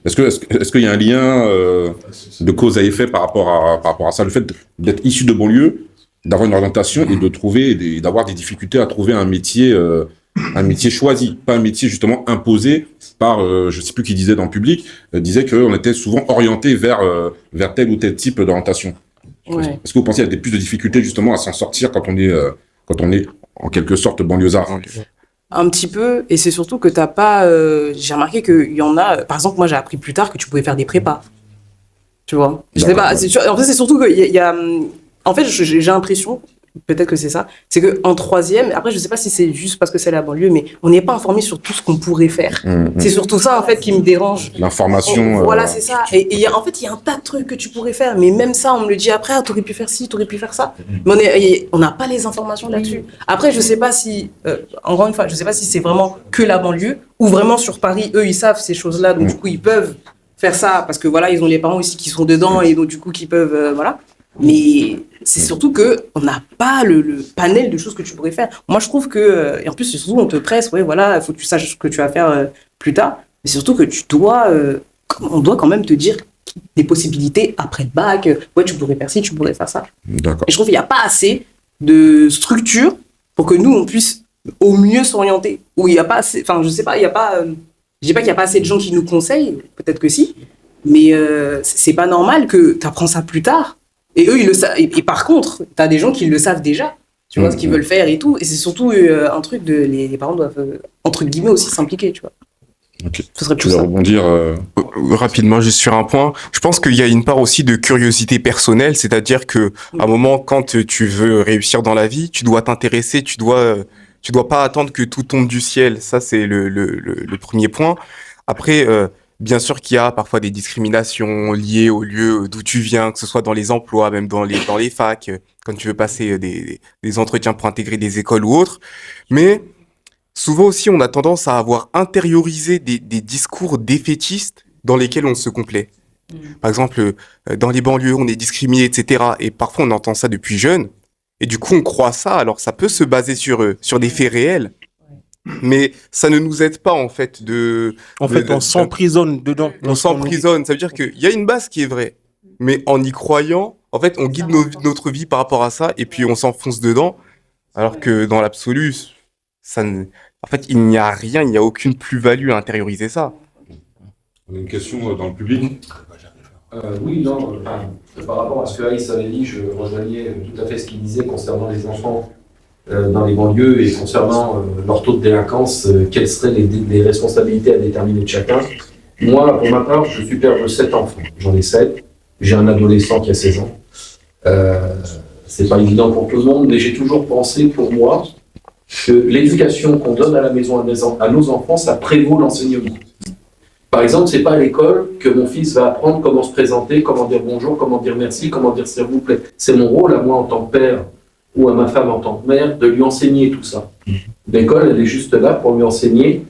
Est-ce qu'il y a un lien de cause à effet par rapport à ça, le fait d'être issu de banlieue, d'avoir une orientation et de trouver, d'avoir des difficultés à trouver un métier choisi, pas un métier justement imposé par, je sais plus qui disait dans le public, disait qu'on était souvent orienté vers tel ou tel type d'orientation. Ouais. Est-ce que vous pensez qu'il y a plus de difficultés justement à s'en sortir quand on est en quelque sorte banlieusard? Un petit peu, et c'est surtout que t'as pas. J'ai remarqué qu'il y en a. Par exemple, moi j'ai appris plus tard que tu pouvais faire des prépas. Tu vois? Je sais pas. En fait, c'est surtout qu'il y a. En fait, j'ai l'impression, peut-être que c'est ça, c'est qu'en troisième, après, je sais pas si c'est juste parce que c'est la banlieue, mais on n'est pas informé sur tout ce qu'on pourrait faire. C'est surtout ça, en fait, qui me dérange. L'information. Voilà, c'est ça. Et en fait, il y a un tas de trucs que tu pourrais faire, mais même ça, on me le dit après, ah, t'aurais pu faire ci, t'aurais pu faire ça. Mais on n'a pas les informations là-dessus. Après, je sais pas si, encore une fois, je sais pas si c'est vraiment que la banlieue, ou vraiment sur Paris, eux, ils savent ces choses-là, donc du coup, ils peuvent faire ça, parce que voilà, ils ont les parents aussi qui sont dedans, et donc du coup, qui peuvent, voilà. Mais c'est surtout qu'on n'a pas le panel de choses que tu pourrais faire. Moi, je trouve que, et en plus, surtout, on te presse, ouais, voilà, il faut que tu saches ce que tu vas faire plus tard. Mais surtout que on doit quand même te dire des possibilités après le bac. Ouais, tu pourrais faire ci, tu pourrais faire ça. D'accord. Et je trouve qu'il n'y a pas assez de structure pour que nous, on puisse au mieux s'orienter. Ou il n'y a pas assez, enfin, je sais pas, il n'y a pas, je dis pas qu'il n'y a pas assez de gens qui nous conseillent, peut-être que si, mais c'est pas normal que tu apprends ça plus tard. Et eux, ils le savent. Et par contre, tu as des gens qui le savent déjà, tu vois, ce qu'ils veulent faire et tout. Et c'est surtout un truc de. Les parents doivent, entre guillemets, aussi s'impliquer, tu vois. Ok. Ce serait Tu plus veux ça. rebondir Rapidement, juste sur un point. Je pense qu'il y a une part aussi de curiosité personnelle, c'est-à-dire que à un moment, quand tu veux réussir dans la vie, tu dois t'intéresser, tu dois pas attendre que tout tombe du ciel. Ça, c'est le premier point. Après, bien sûr qu'il y a parfois des discriminations liées au lieu d'où tu viens, que ce soit dans les emplois, même dans les facs, quand tu veux passer des entretiens pour intégrer des écoles ou autres. Mais souvent aussi, on a tendance à avoir intériorisé des discours défaitistes dans lesquels on se complaît. Par exemple, dans les banlieues, on est discriminé, etc. Et parfois, on entend ça depuis jeune. Et du coup, on croit ça. Alors, ça peut se baser sur des faits réels. Mais ça ne nous aide pas, en fait, on s'emprisonne dedans. On s'emprisonne. Ça veut dire qu'il y a une base qui est vraie. Mais en y croyant, en fait, on guide notre vie par rapport à ça. Et puis, on s'enfonce dedans. Alors que dans l'absolu, en fait, il n'y a rien, il n'y a aucune plus-value à intérioriser ça. On a une question dans le public. Oui, non, par rapport à ce que Aïs avait dit, je rejoignais tout à fait ce qu'il disait concernant les enfants dans les banlieues et concernant leur taux de délinquance, quelles seraient les responsabilités à déterminer de chacun. Moi, pour ma part, je suis père de 7 enfants. J'en ai 7. J'ai un adolescent qui a 16 ans. C'est pas évident pour tout le monde, mais j'ai toujours pensé, pour moi, que l'éducation qu'on donne à la maison à nos enfants, ça prévaut l'enseignement. Par exemple, c'est pas à l'école que mon fils va apprendre comment se présenter, comment dire bonjour, comment dire merci, comment dire s'il vous plaît. C'est mon rôle à moi en tant que père ou à ma femme en tant que mère de lui enseigner tout ça. L'école, elle est juste là pour lui enseigner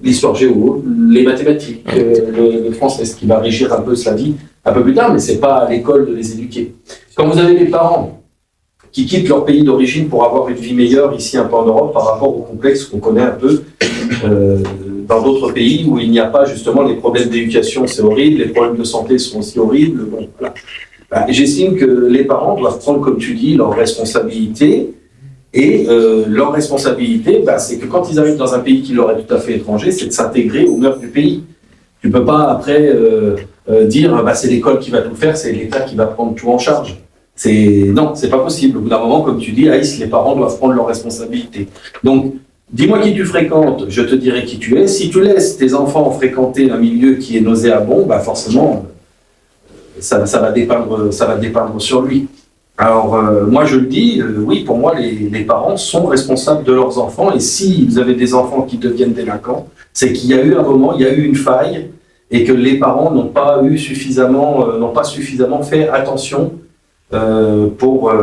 l'histoire géo, les mathématiques, le français, ce qui va régir un peu sa vie un peu plus tard, mais c'est pas à l'école de les éduquer. Quand vous avez des parents qui quittent leur pays d'origine pour avoir une vie meilleure ici un peu en Europe par rapport au complexe qu'on connaît un peu dans d'autres pays où il n'y a pas justement les problèmes d'éducation, c'est horrible, les problèmes de santé sont aussi horribles. Bon, voilà. J'estime que les parents doivent prendre, comme tu dis, leurs responsabilités. Et leur responsabilité, c'est que quand ils arrivent dans un pays qui leur est tout à fait étranger, c'est de s'intégrer aux mœurs du pays. Tu ne peux pas après dire c'est l'école qui va tout faire, c'est l'État qui va prendre tout en charge. Non, c'est pas possible. Au bout d'un moment, comme tu dis, Aïs, les parents doivent prendre leurs responsabilités. Donc, dis-moi qui tu fréquentes, je te dirai qui tu es. Si tu laisses tes enfants fréquenter un milieu qui est nauséabond, forcément, ça va dépeindre sur lui. Alors, moi, je le dis, oui, pour moi, les parents sont responsables de leurs enfants. Et si vous avez des enfants qui deviennent délinquants, c'est qu'il y a eu un moment, il y a eu une faille, et que les parents n'ont pas suffisamment fait attention pour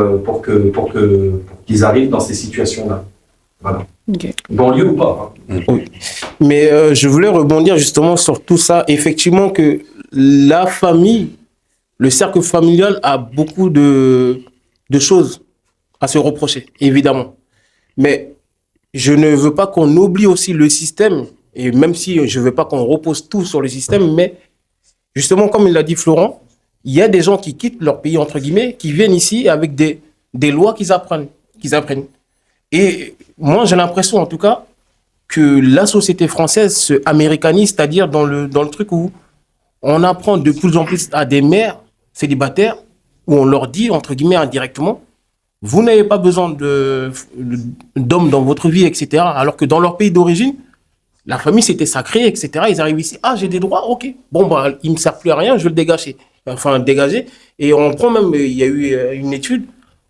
qu'ils arrivent dans ces situations-là. Voilà. Okay. Banlieue ou pas. Oui. Mais je voulais rebondir justement sur tout ça. Effectivement que la famille, le cercle familial a beaucoup de choses à se reprocher, évidemment. Mais je ne veux pas qu'on oublie aussi le système, et même si je ne veux pas qu'on repose tout sur le système, mais justement, comme il l'a dit Florent, il y a des gens qui quittent leur pays, entre guillemets, qui viennent ici avec des lois qu'ils apprennent. Et moi, j'ai l'impression, en tout cas, que la société française se américanise, c'est-à-dire dans le truc où on apprend de plus en plus à des mères célibataires, où on leur dit, entre guillemets, indirectement, vous n'avez pas besoin d'hommes dans votre vie, etc. Alors que dans leur pays d'origine, la famille, c'était sacré, etc. Ils arrivent ici, ah, j'ai des droits, ok. Bon, bah, il ne me sert plus à rien, je vais le dégager. Enfin, dégager. Et on prend même, il y a eu une étude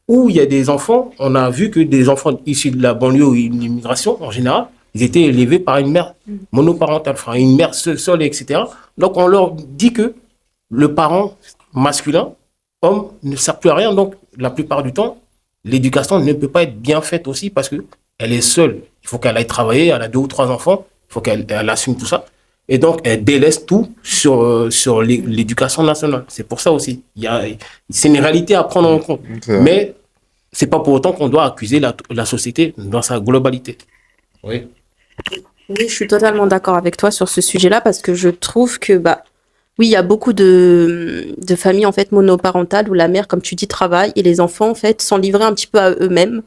où il y a des enfants, on a vu que des enfants issus de la banlieue ou une immigration, en général, ils étaient élevés par une mère monoparentale, enfin, une mère seule, etc. Donc, on leur dit que le parent masculin, homme, ne sert plus à rien. Donc, la plupart du temps, l'éducation ne peut pas être bien faite aussi parce qu'elle est seule. Il faut qu'elle aille travailler, elle a 2 ou 3 enfants, il faut qu'elle assume tout ça. Et donc, elle délaisse tout sur l'éducation nationale. C'est pour ça aussi. C'est une réalité à prendre en compte. Mais ce n'est pas pour autant qu'on doit accuser la société dans sa globalité. Oui. Oui, je suis totalement d'accord avec toi sur ce sujet-là parce que je trouve que, oui, il y a beaucoup de familles en fait monoparentales où la mère, comme tu dis, travaille et les enfants en fait sont livrés un petit peu à eux-mêmes.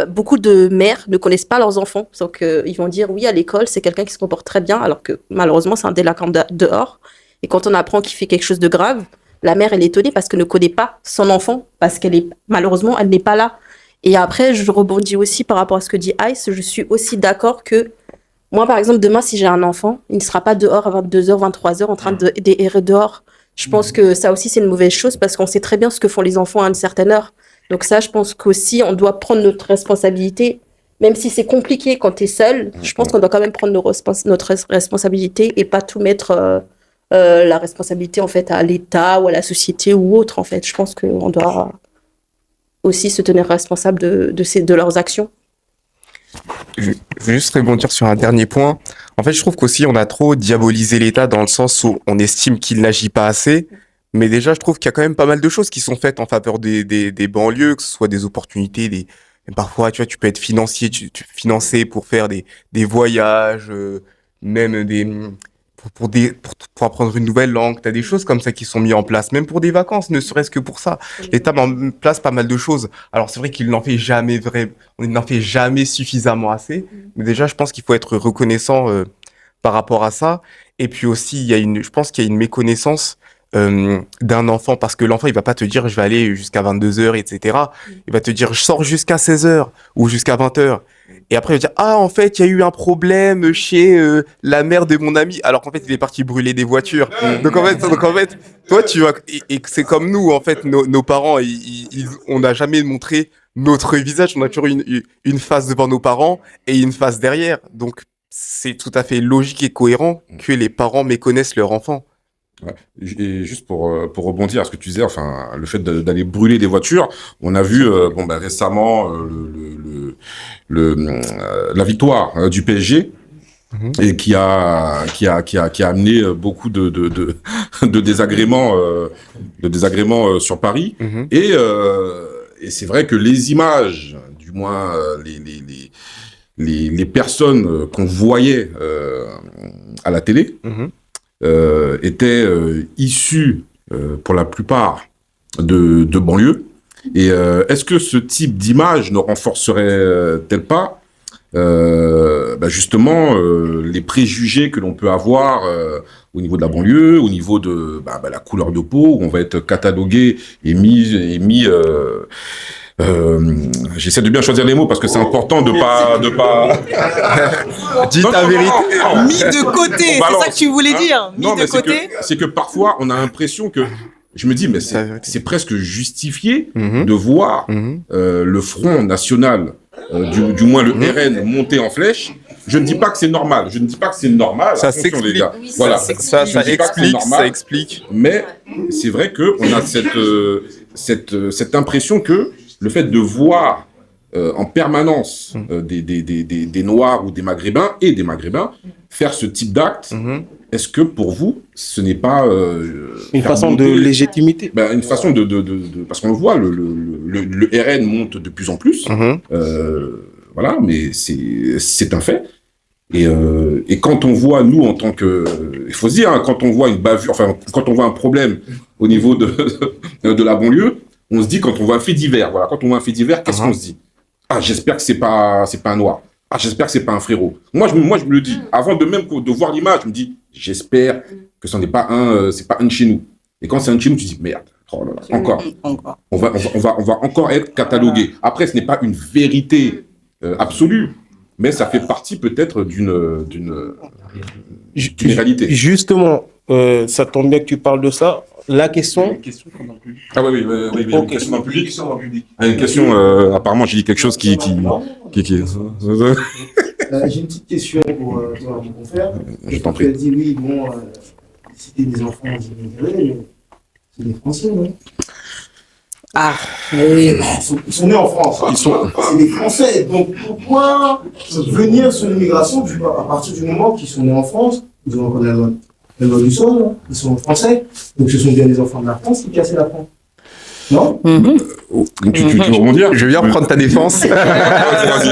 Beaucoup de mères ne connaissent pas leurs enfants, donc ils vont dire oui à l'école c'est quelqu'un qui se comporte très bien alors que malheureusement c'est un délinquant dehors. Et quand on apprend qu'il fait quelque chose de grave, la mère elle est étonnée parce qu'elle ne connaît pas son enfant parce malheureusement elle n'est pas là. Et après je rebondis aussi par rapport à ce que dit Ice, je suis aussi d'accord que moi par exemple demain si j'ai un enfant, il ne sera pas dehors à 22h, 23h en train d'errer dehors. Je pense que ça aussi c'est une mauvaise chose parce qu'on sait très bien ce que font les enfants à une certaine heure. Donc ça, je pense qu'aussi, on doit prendre notre responsabilité, même si c'est compliqué quand tu es seul, je pense qu'on doit quand même prendre notre responsabilité et pas tout mettre la responsabilité en fait à l'État ou à la société ou autre en fait. Je pense qu'on doit aussi se tenir responsable de leurs actions. Je veux juste rebondir sur un dernier point. En fait, je trouve qu'aussi on a trop diabolisé l'État dans le sens où on estime qu'il n'agit pas assez. Mais déjà, je trouve qu'il y a quand même pas mal de choses qui sont faites en faveur des banlieues, que ce soit des opportunités, parfois, tu vois, tu peux être financé pour faire des voyages, même pour apprendre une nouvelle langue. T'as des choses comme ça qui sont mises en place, même pour des vacances, ne serait-ce que pour ça. L'État met en place pas mal de choses. Alors, c'est vrai qu'il n'en fait jamais suffisamment assez. Mais déjà, je pense qu'il faut être reconnaissant, par rapport à ça. Et puis aussi, je pense qu'il y a une méconnaissance d'un enfant, parce que l'enfant il va pas te dire je vais aller jusqu'à 22h, etc. Il va te dire je sors jusqu'à 16h ou jusqu'à 20h, et après il va dire ah en fait il y a eu un problème chez la mère de mon ami, alors qu'en fait il est parti brûler des voitures. Donc en fait toi tu vas, et c'est comme nous en fait, nos parents on n'a jamais montré notre visage, on a toujours une face devant nos parents et une face derrière, donc c'est tout à fait logique et cohérent que les parents méconnaissent leur enfant. Ouais. Et juste pour rebondir à ce que tu disais, enfin le fait d'aller brûler des voitures, on a vu récemment la victoire du PSG et qui a amené beaucoup de désagréments sur Paris et c'est vrai que les images, du moins les personnes qu'on voyait à la télé étaient issus pour la plupart de banlieues. Et est-ce que ce type d'image ne renforcerait-elle pas justement les préjugés que l'on peut avoir au niveau de la banlieue, au niveau de la couleur de peau, où on va être catalogué et mis j'essaie de bien choisir les mots parce que c'est important de pas dis ta vérité. Mis de côté, c'est ça que tu voulais dire. Mis de côté. C'est que parfois on a l'impression que je me dis mais c'est presque justifié de voir le Front National, du moins le RN monter en flèche. Je ne dis pas que c'est normal. Ça s'explique. Les gars. Oui, voilà. Ça explique. Mais c'est vrai que on a cette impression que le fait de voir en permanence des Noirs ou des Maghrébins faire ce type d'acte, est-ce que pour vous, ce n'est pas une façon de légitimité? Une façon de parce qu'on le voit, le RN monte de plus en plus. voilà, mais c'est un fait. Et quand on voit, nous, en tant que... Il faut se dire, hein, quand on voit une bavure, enfin, quand on voit un problème au niveau de la banlieue, on se dit, quand on voit un fait divers, voilà, quand on voit un fait divers, qu'est-ce qu'on se dit? Ah, j'espère que c'est pas un noir. Ah, j'espère que c'est pas un frérot. Moi, je me le dis. Avant de voir l'image, je me dis, j'espère que ce n'est pas c'est pas un de chez nous. Et quand c'est un de chez nous, tu dis, merde, oh là là, encore. On va encore être catalogué. Après, ce n'est pas une vérité absolue, mais ça fait partie peut-être d'une réalité. Justement, ça tombe bien que tu parles de ça. La question. Ah oui, une question dans le public. Une question, apparemment, j'ai dit quelque chose qui... J'ai une petite question pour mon confrère. Je t'en prie. Tu as dit, oui, bon, c'était des enfants immigrés, mais c'est des Français, non? Ah, oui. Ils sont nés en France. C'est des Français. Donc pourquoi venir sur l'immigration à partir du moment qu'ils sont nés en France, ils ont encore la loi du sol, hein, ils sont français, donc ce sont bien les enfants de la France qui cassaient la France. Non? Tu veux rebondir? Je viens prendre ta défense. Vas-y.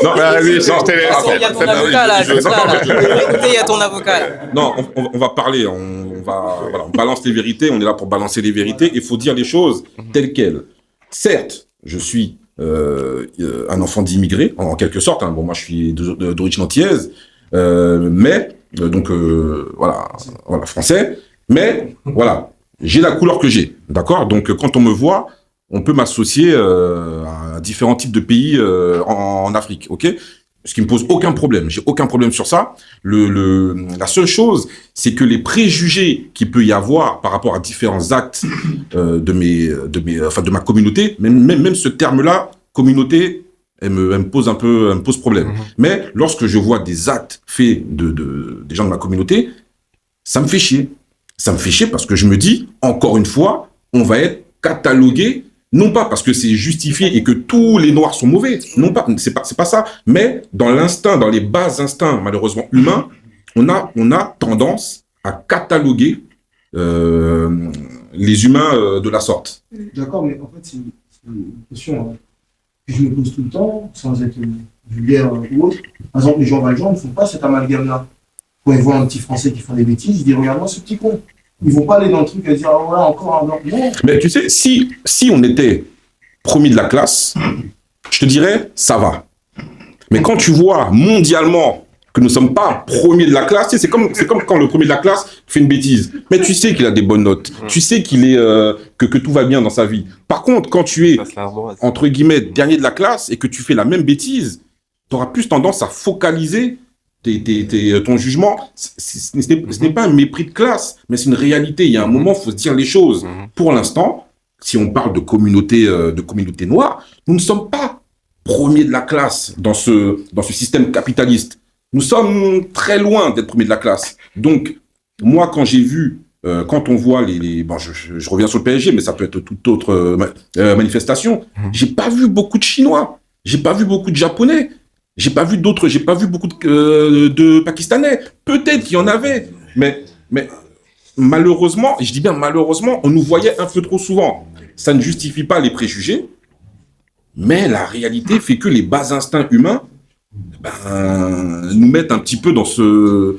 Non, vas-y, je te laisse. Il y a ton avocat là, juste là. Écoutez, il y a ton avocat là. Non, on va parler, on balance les vérités, on est là pour balancer les vérités, il faut dire les choses telles quelles. Certes, je suis un enfant d'immigré, en quelque sorte, hein. Bon, moi je suis d'origine antillaise, mais, voilà, français, mais, voilà, j'ai la couleur que j'ai, d'accord? Donc, quand on me voit, on peut m'associer à différents types de pays en Afrique, ok? Ce qui me pose aucun problème. J'ai aucun problème sur ça. La seule chose, c'est que les préjugés qu'il peut y avoir par rapport à différents actes de ma communauté, même ce terme-là, communauté, elle me pose problème. Mais lorsque je vois des actes faits des gens de ma communauté, ça me fait chier. Ça me fait chier parce que je me dis, encore une fois, on va être catalogué, non pas parce que c'est justifié et que tous les Noirs sont mauvais, non pas, c'est pas ça, mais dans l'instinct, dans les bas instincts, malheureusement, humains, on a tendance à cataloguer les humains de la sorte. D'accord, mais en fait, c'est une question que je me pose tout le temps, sans être vulgaire ou autre. Par exemple, les gens valjean ne font pas cet amalgame-là. Quand ils voient un petit Français qui fait des bêtises, ils disent « Regarde-moi ce petit con ». Ils vont pas aller dans le truc et dire « Ah voilà, encore un blanc ». Mais tu sais, si on était premier de la classe, je te dirais « ça va ». Mais quand tu vois mondialement que nous ne sommes pas premier de la classe, tu sais, c'est comme quand le premier de la classe fait une bêtise. Mais tu sais qu'il a des bonnes notes. Tu sais qu'il est que tout va bien dans sa vie. Par contre, quand tu es, entre guillemets, dernier de la classe et que tu fais la même bêtise, tu auras plus tendance à focaliser ton jugement. Ce n'est pas un mépris de classe, mais c'est une réalité. Il y a un moment, il faut se dire les choses. Pour l'instant, si on parle de communauté noire, nous ne sommes pas premiers de la classe dans ce système capitaliste. Nous sommes très loin d'être premiers de la classe. Donc, moi, quand j'ai vu, quand on voit bon, je reviens sur le PSG, mais ça peut être toute autre manifestation, j'ai pas vu beaucoup de Chinois, j'ai pas vu beaucoup de Japonais, j'ai pas vu beaucoup de Pakistanais. Peut-être qu'il y en avait, mais malheureusement, et je dis bien malheureusement, on nous voyait un peu trop souvent. Ça ne justifie pas les préjugés, mais la réalité fait que les bas instincts humains nous mettent un petit peu dans ce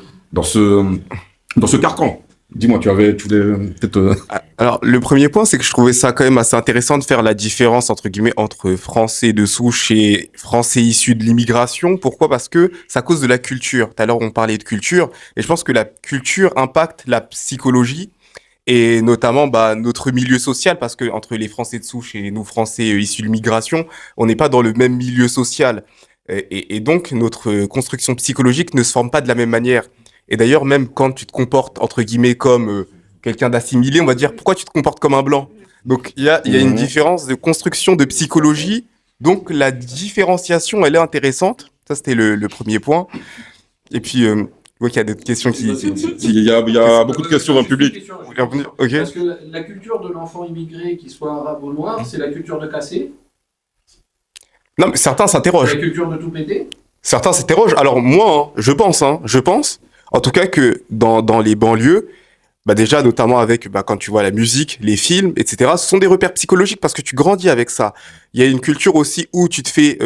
carcan. Dis-moi, tu voulais peut-être... Alors, le premier point, c'est que je trouvais ça quand même assez intéressant de faire la différence, entre guillemets, entre Français de souche et Français issus de l'immigration. Pourquoi? Parce que c'est à cause de la culture. Tout à l'heure, on parlait de culture, et je pense que la culture impacte la psychologie, et notamment notre milieu social, parce que entre les Français de souche et nous, Français issus de l'immigration, on n'est pas dans le même milieu social. Et donc, notre construction psychologique ne se forme pas de la même manière. Et d'ailleurs, même quand tu te comportes, entre guillemets, comme quelqu'un d'assimilé, on va dire, pourquoi tu te comportes comme un blanc? Donc, il y a une différence de construction de psychologie. Donc, la différenciation, elle est intéressante. Ça, c'était le premier point. Et puis, je vois qu'il y a d'autres questions qui... Il y a beaucoup de questions dans le public. Okay. Parce que la culture de l'enfant immigré, qu'il soit arabe ou noir, c'est la culture de casser. Non, mais certains s'interrogent. La culture de tout péter. Certains s'interrogent. Alors moi, je pense, en tout cas que dans les banlieues, Bah déjà, notamment avec, bah, quand tu vois la musique, les films, etc. Ce sont des repères psychologiques parce que tu grandis avec ça. Il y a une culture aussi où tu te fais,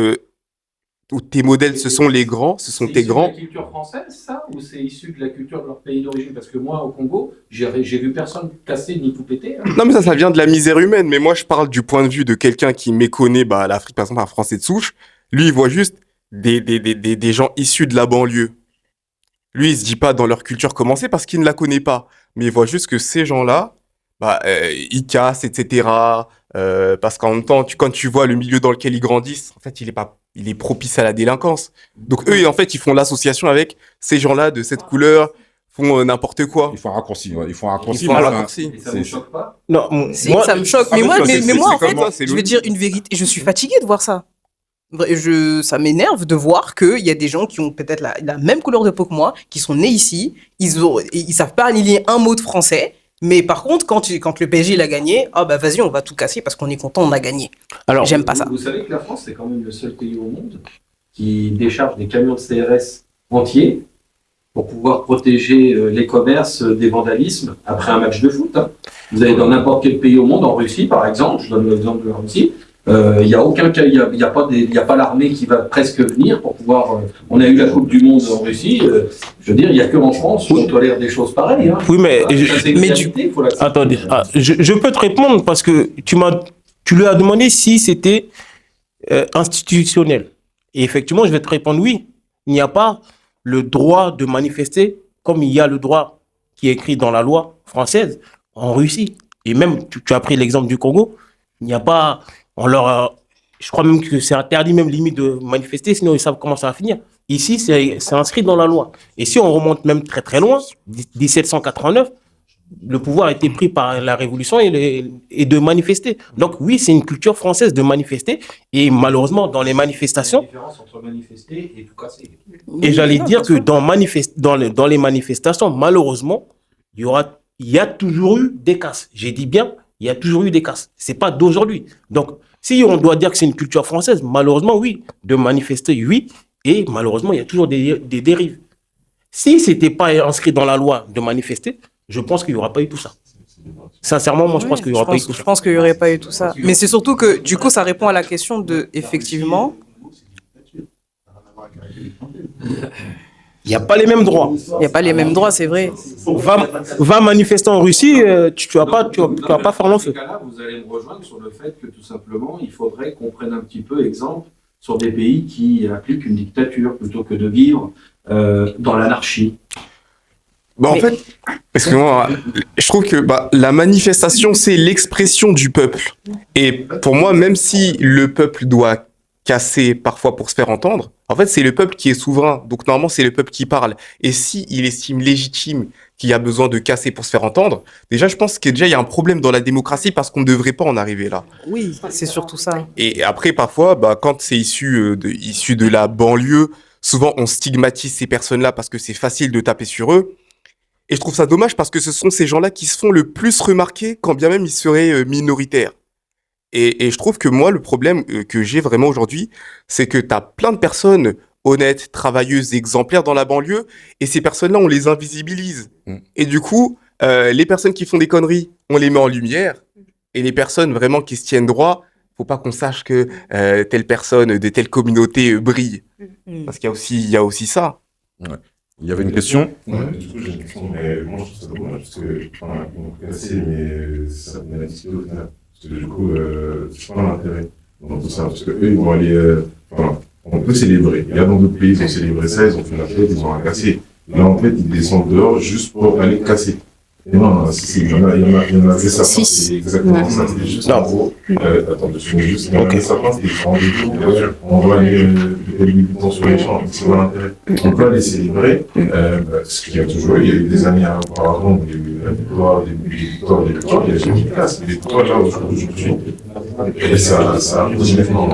où tes modèles, ce sont les grands, ce sont tes grands. C'est issu de la culture française, ça, ou c'est issu de la culture de leur pays d'origine? Parce que moi, au Congo, j'ai vu personne casser ni tout péter. Hein. Non, mais ça vient de la misère humaine. Mais moi, je parle du point de vue de quelqu'un qui méconnaît, bah, l'Afrique, par exemple, un Français de souche. Lui, il voit juste des gens issus de la banlieue. Lui, il se dit pas dans leur culture comment c'est parce qu'il ne la connaît pas. Mais il voit juste que ces gens-là, bah, ils cassent, etc. Parce qu'en même temps, quand tu vois le milieu dans lequel ils grandissent, en fait, il est propice à la délinquance. Donc eux, en fait, ils font l'association avec ces gens-là de cette couleur, font n'importe quoi. Il faut un raccourci. Ouais. Il faut un raccourci. Il faut un raccourci. Et ça vous choque pas? Non, Si, ça me choque. Mais moi, en fait, c'est je vais logique. dire une vérité. Je suis fatiguée de voir ça. Ça m'énerve de voir qu'il y a des gens qui ont peut-être la même couleur de peau que moi, qui sont nés ici, ils savent pas aligner un mot de français, mais par contre, quand le PSG il a gagné, ah bah vas-y, on va tout casser parce qu'on est content, on a gagné. Alors, J'aime pas ça. Vous savez que la France, c'est quand même le seul pays au monde qui décharge des camions de CRS entiers pour pouvoir protéger les commerces des vandalismes après un match de foot. Hein. Vous allez dans n'importe quel pays au monde, en Russie par exemple, je donne l'exemple de la Russie, il n'y a aucun cas, il y a pas l'armée qui va presque venir pour pouvoir. On a eu la Coupe du Monde en Russie. Je veux dire, il n'y a que en France où on tolère des choses pareilles. Hein. oui, mais, Ça, c'est une réalité, il faut l'accepter. attendez, je peux te répondre parce que tu lui as demandé si c'était institutionnel. Et effectivement, je vais te répondre oui. Il n'y a pas le droit de manifester comme il y a le droit qui est écrit dans la loi française en Russie. Et même, tu as pris l'exemple du Congo, il n'y a pas. Je crois même que c'est interdit, même limite, de manifester, sinon ils savent comment ça va finir. Ici, c'est inscrit dans la loi. Et si on remonte même très très loin, 1789, le pouvoir a été pris par la Révolution et de manifester. Donc oui, c'est une culture française de manifester. Et malheureusement, dans les Il y a manifestations, une différence entre manifester et tout casser. et j'allais dire que dans les manifestations, malheureusement, il y a toujours eu des casses. J'ai dit bien, il y a toujours eu des casses. C'est pas d'aujourd'hui. Donc, si on doit dire que c'est une culture française, malheureusement, oui. De manifester, oui. Et malheureusement, il y a toujours des dérives. Si c'était pas inscrit dans la loi de manifester, je pense qu'il n'y aura pas eu tout ça. Sincèrement, moi, je pense qu'il n'y aura pas eu tout Je ça. pense qu'il n'y aurait pas eu tout ça. Mais c'est surtout que, du coup, ça répond à la question de, effectivement, Il n'y a pas les mêmes droits. il n'y a pas les mêmes droits, c'est vrai. Va manifester en Russie, tu vas pas faire Dans long ce feu. cas-là, vous allez me rejoindre sur le fait que tout simplement, il faudrait qu'on prenne un petit peu exemple sur des pays qui appliquent une dictature plutôt que de vivre dans l'anarchie. Bah, en fait, excuse-moi, je trouve que bah, la manifestation, c'est l'expression du peuple. Et pour moi, même si le peuple doit casser parfois pour se faire entendre, en fait, c'est le peuple qui est souverain. Donc, normalement, c'est le peuple qui parle. Et si il estime légitime qu'il y a besoin de casser pour se faire entendre, déjà, je pense que déjà, il y a un problème dans la démocratie parce qu'on ne devrait pas en arriver là. Oui, c'est surtout ça. Et après, parfois, bah, quand c'est issu de la banlieue, souvent, on stigmatise ces personnes-là parce que c'est facile de taper sur eux. Et je trouve ça dommage parce que ce sont ces gens-là qui se font le plus remarquer quand bien même ils seraient minoritaires. Et je trouve que moi, le problème que j'ai vraiment aujourd'hui, c'est que tu as plein de personnes honnêtes, travailleuses, exemplaires dans la banlieue, et ces personnes-là, on les invisibilise. Et du coup, les personnes qui font des conneries, on les met en lumière, et les personnes vraiment qui se tiennent droit, faut pas qu'on sache que telle personne de telle communauté brille. Parce qu'il y a aussi ça. Ouais. Il y avait une question. Ouais, du coup, j'ai une question, mais moi, je trouve ça dommage parce que, enfin, on peut casser, mais ça venait à discuter au final. Parce que du coup, je prends l'intérêt dans tout ça. Parce que eux, ils vont aller, enfin, on peut célébrer. Il y a dans d'autres pays, ils ont célébré ça, ils ont fait la fête, ils ont rien cassé. Là, en fait, ils descendent dehors juste pour aller casser. Et non, il y en avait certains, c'est exactement ça. C'était juste en gros, attends, je finis juste. Il y en avait certains, c'était rendez-vous, bien sûr. On va aller des militants sur les champs, c'est pas l'intérêt. On peut aller célébrer, ce qu'il y a toujours eu. Il y a eu des années auparavant, il y a eu la victoire, des victoires, il y a des gens qui cassent. Les victoires, là, aujourd'hui, et ça arrive maintenant.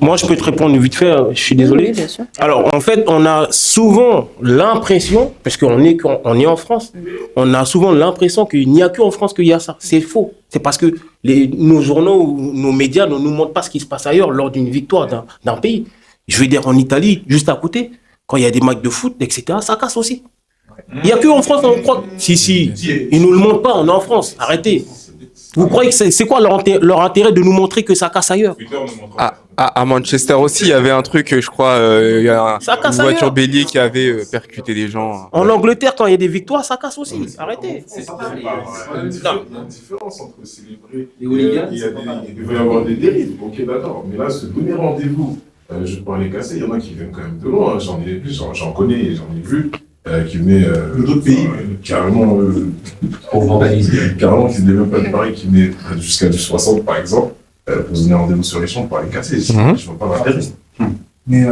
Moi, je peux te répondre vite fait, je suis désolé. Oui, bien sûr. Alors, en fait, on a souvent l'impression, parce qu'on est en France, on a souvent l'impression qu'il n'y a qu'en France qu'il y a ça. C'est faux. C'est parce que nos journaux ou nos médias ne nous montrent pas ce qui se passe ailleurs lors d'une victoire d'un pays. Je veux dire, en Italie, juste à côté, quand il y a des matchs de foot, etc., ça casse aussi. Il n'y a que en France, on croit. Si, ils nous le montrent pas, on est en France. Arrêtez. Vous croyez que c'est quoi leur intérêt de nous montrer que ça casse ailleurs? À Manchester aussi, il y avait un truc, je crois, il y a une voiture bélier qui avait percuté des gens. En Angleterre, quand il y a des victoires, ça casse aussi. Arrêtez. Il y a une différence entre célébrer et il va y avoir des dérives. Ok, d'accord. Mais là, se donner rendez-vous, je peux les casser. Il y en a qui viennent quand même de loin. J'en connais, j'en ai vu. Qui venaient d'autres pays, carrément pour vandaliser, carrément qui ne venaient même pas de Paris, qui venaient jusqu'à du 60 par exemple, pour se donner rendez-vous sur les champs pour aller casser. Je ne vois pas l'intérêt. Mais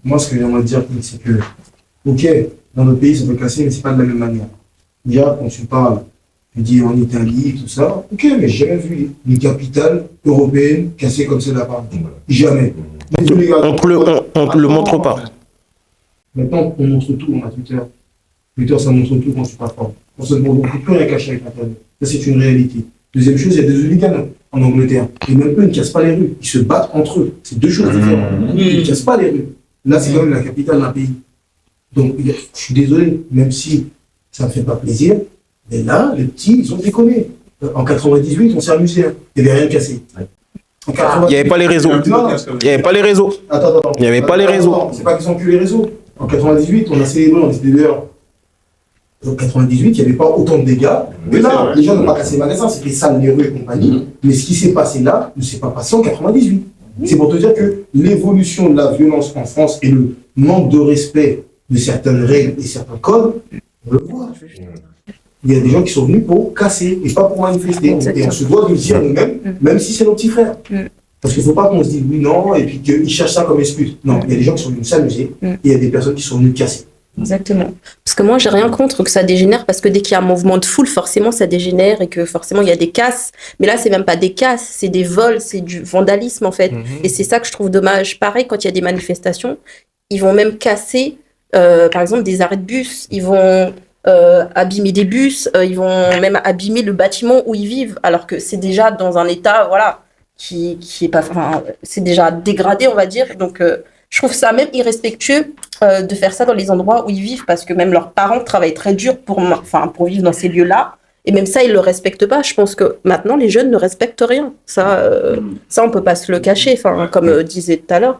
moi, ce que j'aimerais dire, c'est que, ok, dans notre pays, ça peut casser, mais c'est pas de la même manière. Déjà, quand tu parles, tu dis en Italie, tout ça, ok, mais j'ai jamais vu une capitale européenne cassée comme celle-là, par exemple. Jamais. On ne le montre pas. Maintenant, on montre tout, on a Twitter. Twitter, ça montre tout quand tu parles fort. On ne peut plus rien cacher avec Internet. Ça, c'est une réalité. Deuxième chose, il y a des hooligans en Angleterre. Et même eux, ils ne cassent pas les rues. Ils se battent entre eux. C'est deux choses différentes. Ils ne cassent pas les rues. Là, c'est quand même la capitale d'un pays. Donc, je suis désolé, même si ça ne me fait pas plaisir, mais là, les petits, ils ont déconné. En 98, on s'est amusé. Il n'y avait rien cassé. Il n'y avait pas les réseaux. Il n'y avait pas les réseaux. Attends. Il n'y avait pas les réseaux. C'est pas qu'ils ont plus les réseaux. En 98, on a célébré, on était d'ailleurs. En 98, il n'y avait pas autant de dégâts. Mais là, les gens n'ont pas cassé les magasins, c'était sale, les rues et compagnie. Mais ce qui s'est passé là ne s'est pas passé en 98. C'est pour te dire que l'évolution de la violence en France et le manque de respect de certaines règles et certains codes, on le voit. Il y a des gens qui sont venus pour casser et pas pour manifester. Et on se doit de le dire nous-mêmes, même si c'est nos petits frères. Parce qu'il ne faut pas qu'on se dise oui, non, et puis qu'ils cherchent ça comme excuse. Non, il y a des gens qui sont venus s'amuser et il y a des personnes qui sont venues casser. Exactement. Parce que moi, j'ai rien contre que ça dégénère, parce que dès qu'il y a un mouvement de foule, forcément, ça dégénère et que forcément, il y a des casses. Mais là, c'est même pas des casses, c'est des vols, c'est du vandalisme, en fait. Et c'est ça que je trouve dommage. Pareil, quand il y a des manifestations, ils vont même casser, par exemple, des arrêts de bus. Ils vont abîmer des bus, ils vont même abîmer le bâtiment où ils vivent, alors que c'est déjà dans un état, voilà, qui est pas, enfin, c'est déjà dégradé, on va dire. Donc, je trouve ça même irrespectueux de faire ça dans les endroits où ils vivent, parce que même leurs parents travaillent très dur pour vivre dans ces lieux-là. Et même ça, ils le respectent pas. Je pense que maintenant, les jeunes ne respectent rien. Ça, on peut pas se le cacher. Enfin, comme disait tout à l'heure,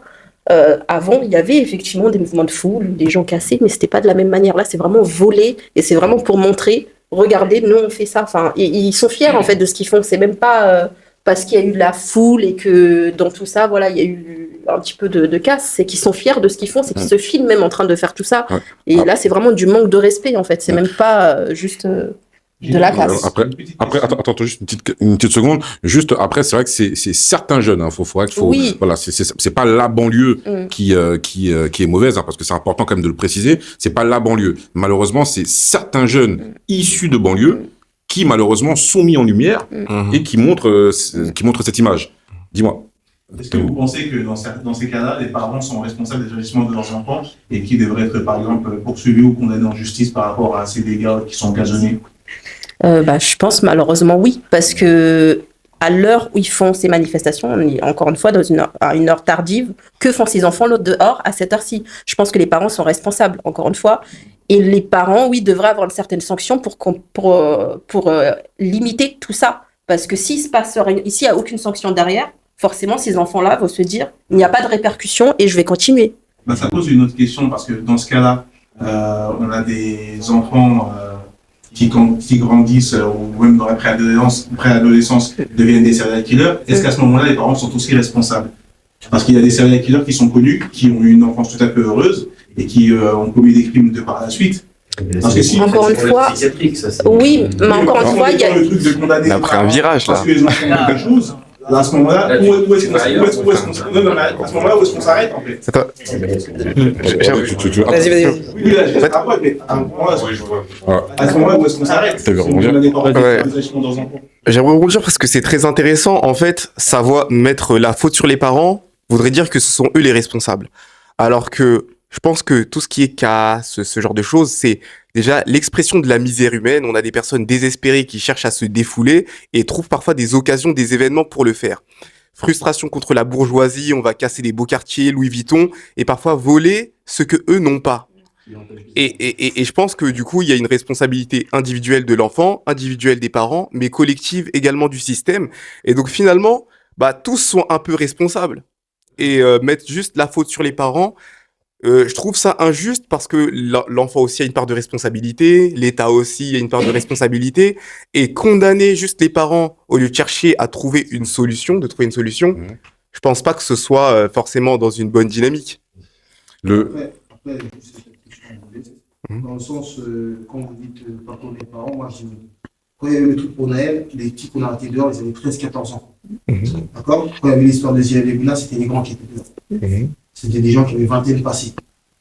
avant, il y avait effectivement des mouvements de foule, des gens cassés, mais c'était pas de la même manière. Là, c'est vraiment volé, et c'est vraiment pour montrer, regardez, nous, on fait ça. Enfin, et ils sont fiers, en fait, de ce qu'ils font. C'est même pas parce qu'il y a eu de la foule et que dans tout ça, voilà, il y a eu un petit peu de casse. C'est qu'ils sont fiers de ce qu'ils font, c'est qu'ils se filment même en train de faire tout ça. Et là, c'est vraiment du manque de respect, en fait. C'est même pas juste de la casse. Après, attends, juste une petite seconde. Juste après, c'est vrai que c'est certains jeunes. Oui. Voilà, c'est pas la banlieue qui est mauvaise, parce que c'est important quand même de le préciser. C'est pas la banlieue. Malheureusement, c'est certains jeunes issus de banlieue qui malheureusement sont mis en lumière et qui montrent cette image. Dis-moi. Est-ce que vous pensez que dans ces cas-là, les parents sont responsables des agissements de leurs enfants et qui devraient être, par exemple, poursuivis ou condamnés en justice par rapport à ces dégâts qui sont occasionnés? Je pense malheureusement oui, parce que à l'heure où ils font ces manifestations, on est encore une fois à une heure tardive, que font ces enfants l'autre dehors à cette heure-ci? Je pense que les parents sont responsables, encore une fois, et les parents, oui, devraient avoir une certaine sanction pour limiter tout ça, parce que s'il se passe rien, ici il n'y a aucune sanction derrière, forcément ces enfants-là vont se dire il n'y a pas de répercussion et je vais continuer. Ça pose une autre question, parce que dans ce cas-là, on a des enfants qui grandissent ou même dans la préadolescence deviennent des serial killers. Est-ce qu'à ce moment-là, les parents sont aussi responsables? Parce qu'il y a des serial killers qui sont connus, qui ont eu une enfance tout à fait heureuse et qui ont commis des crimes de par la suite. Parce que si, encore une fois, oui, mais encore une fois, il y a le truc de condamner. On a pris un virage là. Parce que les enfants ont quelque chose. À ce moment-là, où est-ce qu'on s'arrête en fait? Attends. Vas-y. Oui, là, je vais après, mais à ce moment-là, où est-ce qu'on s'arrête? J'aimerais rebondir parce que c'est très intéressant. En fait, savoir mettre la faute sur les parents voudrait dire que ce sont eux les responsables. Alors que je pense que tout ce qui est casse, ce genre de choses, c'est déjà l'expression de la misère humaine. On a des personnes désespérées qui cherchent à se défouler et trouvent parfois des occasions, des événements pour le faire. Frustration contre la bourgeoisie, on va casser des beaux quartiers, Louis Vuitton, et parfois voler ce que eux n'ont pas. Et je pense que du coup, il y a une responsabilité individuelle de l'enfant, individuelle des parents, mais collective également du système. Et donc finalement, tous sont un peu responsables. Et mettre juste la faute sur les parents, je trouve ça injuste parce que l'enfant aussi a une part de responsabilité, l'État aussi a une part de responsabilité, et condamner juste les parents au lieu de chercher à trouver une solution, je pense pas que ce soit forcément dans une bonne dynamique. Après, juste cette question, dans le sens, quand vous dites pas pour les parents, moi, quand il y avait le truc pour Naël, les petits qu'on a arrêtés dehors, ils avaient 13-14 ans. D'accord. Quand il y avait l'histoire de Ziad Ebouna, c'était les grands qui étaient dehors. C'était des gens qui avaient 20 ans passés.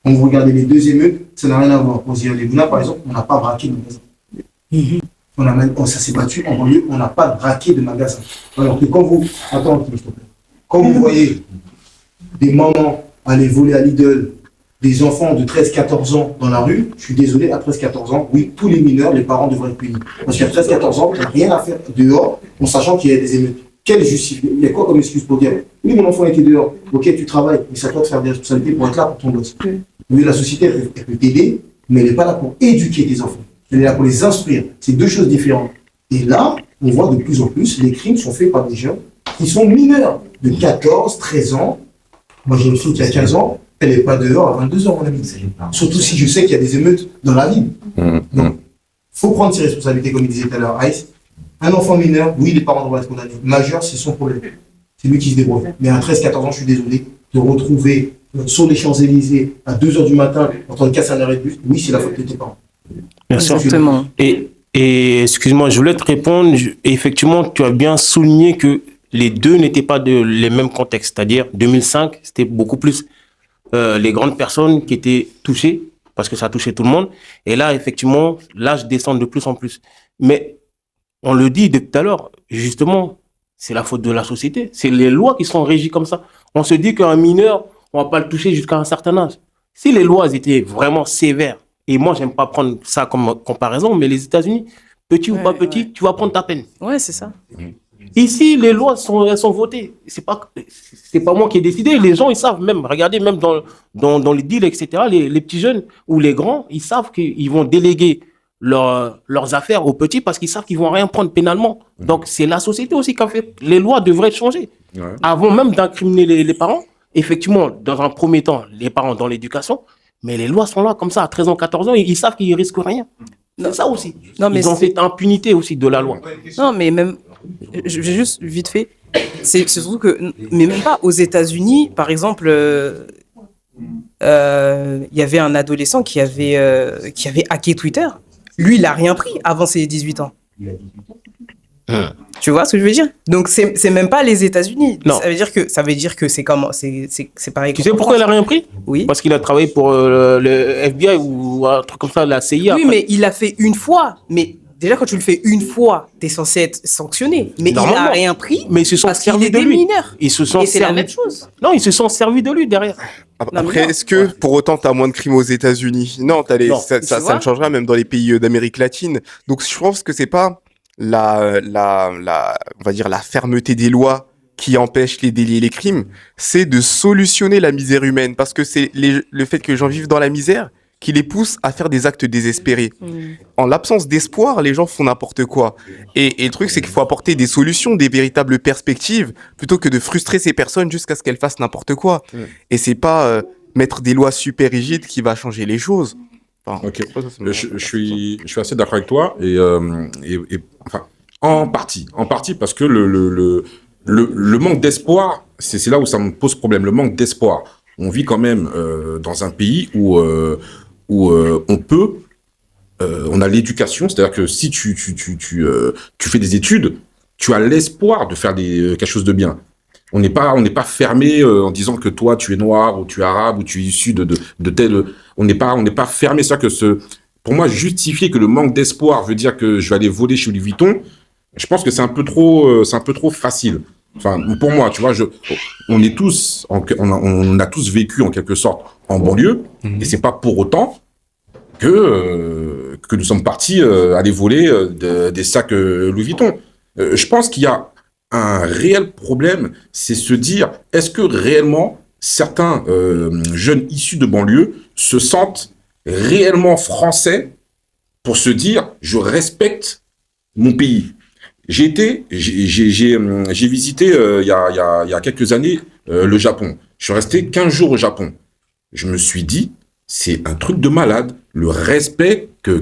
Quand vous regardez les deux émeutes, ça n'a rien à voir. Pour Ziad Ebouna, par exemple, on n'a pas braqué de magasin. Ça s'est battu en banlieue, on n'a pas braqué de magasin. Alors que quand vous... Attends, s'il te plaît. Quand vous voyez des mamans aller voler à Lidl, des enfants de 13-14 ans dans la rue, je suis désolé, à 13-14 ans, oui, tous les mineurs, les parents devraient être punis. Parce qu'à 13-14 ans, il n'y a rien à faire dehors en sachant qu'il y a des émeutes. Quelle justification? Il y a quoi comme excuse pour dire oui, mon enfant était dehors, ok, tu travailles, mais c'est à toi de faire des responsabilités pour être là pour ton gosse. Oui, la société, elle peut t'aider, mais elle n'est pas là pour éduquer tes enfants. Elle est là pour les instruire. C'est deux choses différentes. Et là, on voit de plus en plus, les crimes sont faits par des jeunes qui sont mineurs, de 14, 13 ans. Moi, j'ai une fille qui a 15 ans, elle n'est pas dehors à 22 ans, mon ami. Surtout si je sais qu'il y a des émeutes dans la ville. Donc, il faut prendre ses responsabilités, comme il disait tout à l'heure, Ice. Un enfant mineur, oui, les parents doivent être condamnés. Majeur, c'est son problème. C'est lui qui se débrouille. Mais à 13-14 ans, je suis désolé, de retrouver sur les Champs-Élysées à 2h du matin, en train de casser un arrêt de bus, oui, c'est la faute de tes parents. Merci. Exactement. Et excuse-moi, je voulais te répondre. Effectivement, tu as bien souligné que les deux n'étaient pas les mêmes contextes. C'est-à-dire, 2005, c'était beaucoup plus les grandes personnes qui étaient touchées, parce que ça touchait tout le monde. Et là, effectivement, l'âge descend de plus en plus. Mais on le dit depuis tout à l'heure, justement, c'est la faute de la société. C'est les lois qui sont régies comme ça. On se dit qu'un mineur, on ne va pas le toucher jusqu'à un certain âge. Si les lois étaient vraiment sévères, et moi, j'aime pas prendre ça comme comparaison, mais les États-Unis, petit ou pas petit, tu vas prendre ta peine. Ouais, c'est ça. Ici, les lois elles sont votées. C'est pas moi qui ai décidé. Les gens, ils savent même. Regardez, même dans les deals, etc., les petits jeunes ou les grands, ils savent qu'ils vont déléguer leurs affaires aux petits parce qu'ils savent qu'ils vont rien prendre pénalement. Donc, c'est la société aussi qui a fait. Les lois devraient changer. Ouais. Avant même d'incriminer les parents, effectivement, dans un premier temps, les parents dans l'éducation, mais les lois sont là comme ça, à 13 ans, 14 ans, ils savent qu'ils risquent rien. C'est ça aussi. Non, mais ils ont cette impunité aussi de la loi. Non, mais même, j'ai juste vite fait, c'est surtout que, mais même pas aux États-Unis, par exemple, il y avait un adolescent qui avait hacké Twitter. Lui, il n'a rien pris avant ses 18 ans. Tu vois ce que je veux dire? Donc, c'est même pas les États-Unis. Non. Ça veut dire que c'est comment? C'est pareil. Tu sais pourquoi il a rien pris? Oui. Parce qu'il a travaillé pour le FBI ou un truc comme ça, la CIA. Oui, mais il l'a fait une fois. Mais déjà, quand tu le fais une fois, t'es censé être sanctionné. Mais il n'a rien pris. Mais ils se sont servis de lui. Mineur. Ils se sont Et c'est la même chose. Non, ils se sont servis de lui derrière. Après, est-ce que pour autant t'as moins de crimes aux États-Unis? Non, ça ne changera même dans les pays d'Amérique latine. Donc, je pense que c'est pas on va dire la fermeté des lois qui empêche les délits et les crimes, c'est de solutionner la misère humaine, parce que c'est le fait que les gens vivent dans la misère qui les pousse à faire des actes désespérés. En l'absence d'espoir, les gens font n'importe quoi. Et le truc, c'est qu'il faut apporter des solutions, des véritables perspectives, plutôt que de frustrer ces personnes jusqu'à ce qu'elles fassent n'importe quoi. Et c'est pas mettre des lois super rigides qui va changer les choses. Enfin, ok, je suis assez d'accord avec toi et enfin en partie parce que le manque d'espoir, c'est là où ça me pose problème. Le manque d'espoir. On vit quand même dans un pays où on peut, on a l'éducation, c'est-à-dire que si tu fais des études, tu as l'espoir de faire quelque chose de bien. On n'est pas fermé en disant que toi tu es noir ou tu es arabe ou tu es issu de tel. On n'est pas fermé. C'est que pour moi, justifier que le manque d'espoir veut dire que je vais aller voler chez Louis Vuitton, je pense que c'est un peu trop facile. Enfin, pour moi, tu vois, on est tous, on a tous vécu en quelque sorte en banlieue, et c'est pas pour autant que nous sommes partis aller voler des sacs Louis Vuitton. Je pense qu'il y a un réel problème, c'est se dire, est-ce que réellement certains jeunes issus de banlieue se sentent réellement français pour se dire je respecte mon pays. J'ai visité il y a quelques années le Japon. Je suis resté 15 jours au Japon. Je me suis dit, c'est un truc de malade, le respect que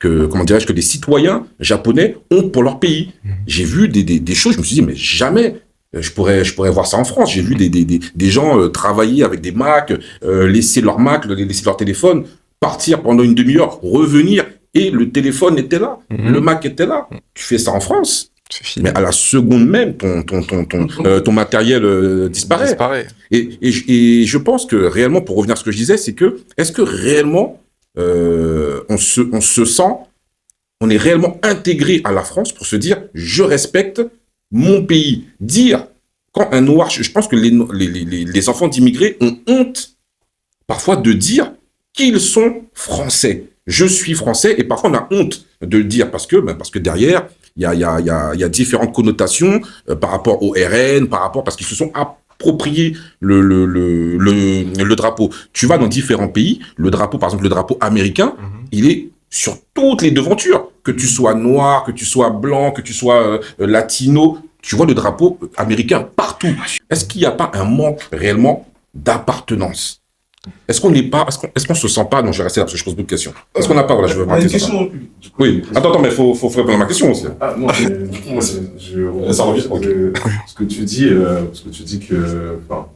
comment dirais-je, que les citoyens japonais ont pour leur pays. J'ai vu des choses, je me suis dit, mais jamais je pourrais voir ça en France. J'ai vu des gens travailler avec des Macs, laisser leur Mac, laisser leur téléphone, partir pendant une demi-heure, revenir, et le téléphone était là, le Mac était là. Tu fais ça en France, mais à la seconde même, ton matériel disparaît. Et je pense que réellement, pour revenir à ce que je disais, c'est que, est-ce que réellement, on se sent, on est réellement intégré à la France pour se dire, je respecte mon pays. Dire, quand un noir, je pense que les enfants d'immigrés ont honte, parfois, de dire qu'ils sont français. Je suis français, et parfois on a honte de le dire, parce que derrière, il y a différentes connotations par rapport au RN, parce qu'ils se sont appropriés le drapeau. Tu vas dans différents pays, le drapeau, par exemple le drapeau américain, il est sur toutes les devantures, que tu sois noir, que tu sois blanc, que tu sois latino, tu vois le drapeau américain partout. Est-ce qu'il n'y a pas un manque réellement d'appartenance? Est-ce qu'on se sent pas, non, je vais rester là parce que je pose beaucoup de questions. Est-ce qu'on n'a pas, voilà, je veux une question non plus. Oui, attends, mais faut répondre à ma question aussi. Ah, non, Ça revient, ce que tu dis que, enfin,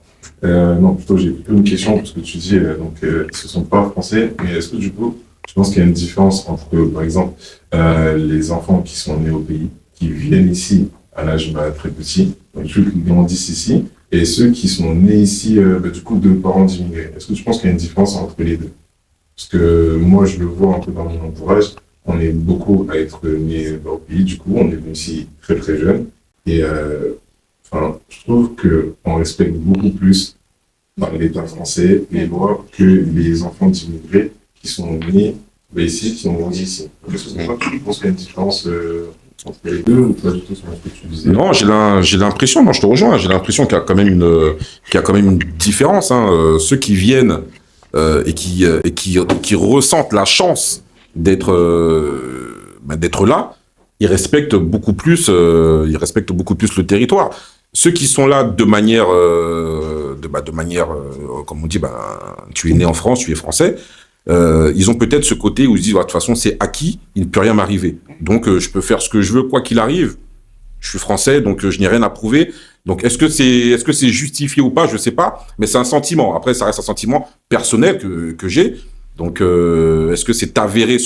non, plutôt, j'ai plutôt une question parce que tu dis, donc, ils se sont pas français, mais est-ce que du coup, je pense qu'il y a une différence entre, par exemple, les enfants qui sont nés au pays, qui viennent ici à l'âge très petit, donc ceux qui grandissent ici, et ceux qui sont nés ici, du coup, de parents d'immigrés. Est-ce que tu penses qu'il y a une différence entre les deux? Parce que moi, je le vois un peu dans mon entourage, on est beaucoup à être nés au pays, du coup, on est venu ici très très jeune, et je trouve qu'on respecte beaucoup plus l'État français, les lois, que les enfants d'immigrés qui sont nés ici, qui ont grandi ici. Est-ce que tu penses qu'il y a une différence entre les deux, ou pas du tout sur ce que tu disais? Non, j'ai l'impression, non, je te rejoins, j'ai l'impression qu'il y a quand même une différence, hein. Ceux qui viennent et qui ressentent la chance d'être là, ils respectent beaucoup plus le territoire. Ceux qui sont là de manière, comme on dit, tu es né en France, tu es français. Ils ont peut-être ce côté où ils se disent, de toute façon, c'est acquis, il ne peut rien m'arriver. Donc, je peux faire ce que je veux, quoi qu'il arrive. Je suis français, donc je n'ai rien à prouver. Donc, est-ce que c'est justifié ou pas? Je sais pas, mais c'est un sentiment. Après, ça reste un sentiment personnel que j'ai. Donc, est-ce que c'est avéré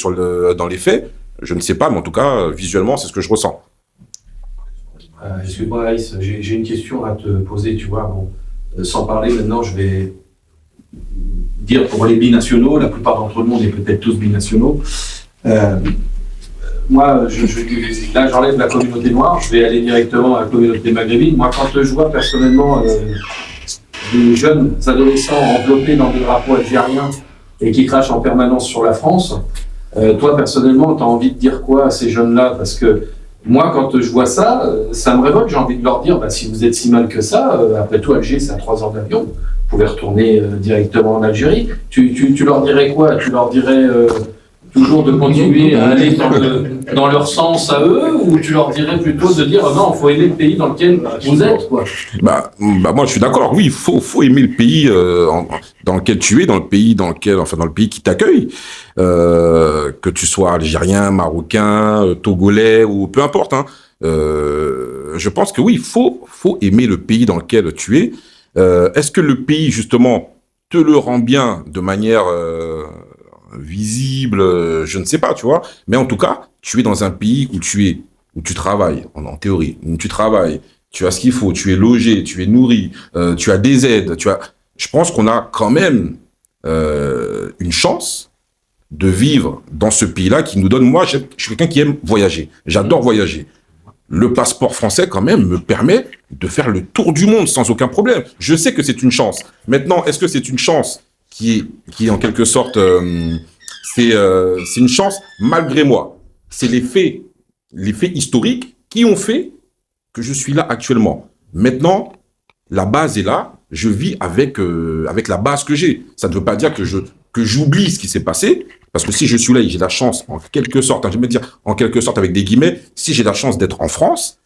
dans les faits? Je ne sais pas, mais en tout cas, visuellement, c'est ce que je ressens. Excuse-moi, Aïs, j'ai une question à te poser, tu vois. Bon, sans parler maintenant, je vais dire pour les binationaux, la plupart d'entre nous, on est peut-être tous binationaux. Moi, là, j'enlève la communauté noire, je vais aller directement à la communauté maghrébine. Moi, quand je vois personnellement des jeunes adolescents enveloppés dans des drapeaux algériens et qui crachent en permanence sur la France, toi, personnellement, tu as envie de dire quoi à ces jeunes-là? Parce que moi, quand je vois ça, ça me révolte. J'ai envie de leur dire, si vous êtes si mal que ça, après tout, Alger, c'est à 3 heures d'avion. Vous pouvez retourner directement en Algérie. Tu leur dirais quoi? Tu leur dirais toujours de continuer à aller dans leur sens à eux, ou tu leur dirais plutôt de dire non, il faut aimer le pays dans lequel vous êtes, quoi? Moi, je suis d'accord. Oui, il faut aimer le pays dans lequel tu es, dans le pays qui t'accueille, que tu sois algérien, marocain, togolais ou peu importe. Hein. Je pense que oui, il faut aimer le pays dans lequel tu es. Est-ce que le pays justement te le rend bien de manière visible, je ne sais pas, tu vois. Mais en tout cas, tu es dans un pays où tu travailles, en théorie, où tu travailles, tu as ce qu'il faut, tu es logé, tu es nourri, tu as des aides, je pense qu'on a quand même une chance de vivre dans ce pays-là qui nous donne, moi, je suis quelqu'un qui aime voyager, j'adore voyager. Le passeport français, quand même, me permet de faire le tour du monde sans aucun problème. Je sais que c'est une chance. Maintenant, est-ce que c'est une chance qui est en quelque sorte, c'est une chance malgré moi. C'est les faits historiques qui ont fait que je suis là actuellement. Maintenant, la base est là. Je vis avec la base que j'ai. Ça ne veut pas dire que que j'oublie ce qui s'est passé, parce que si je suis là et j'ai la chance, en quelque sorte, je vais me dire en quelque sorte avec des guillemets, si j'ai la chance d'être en France,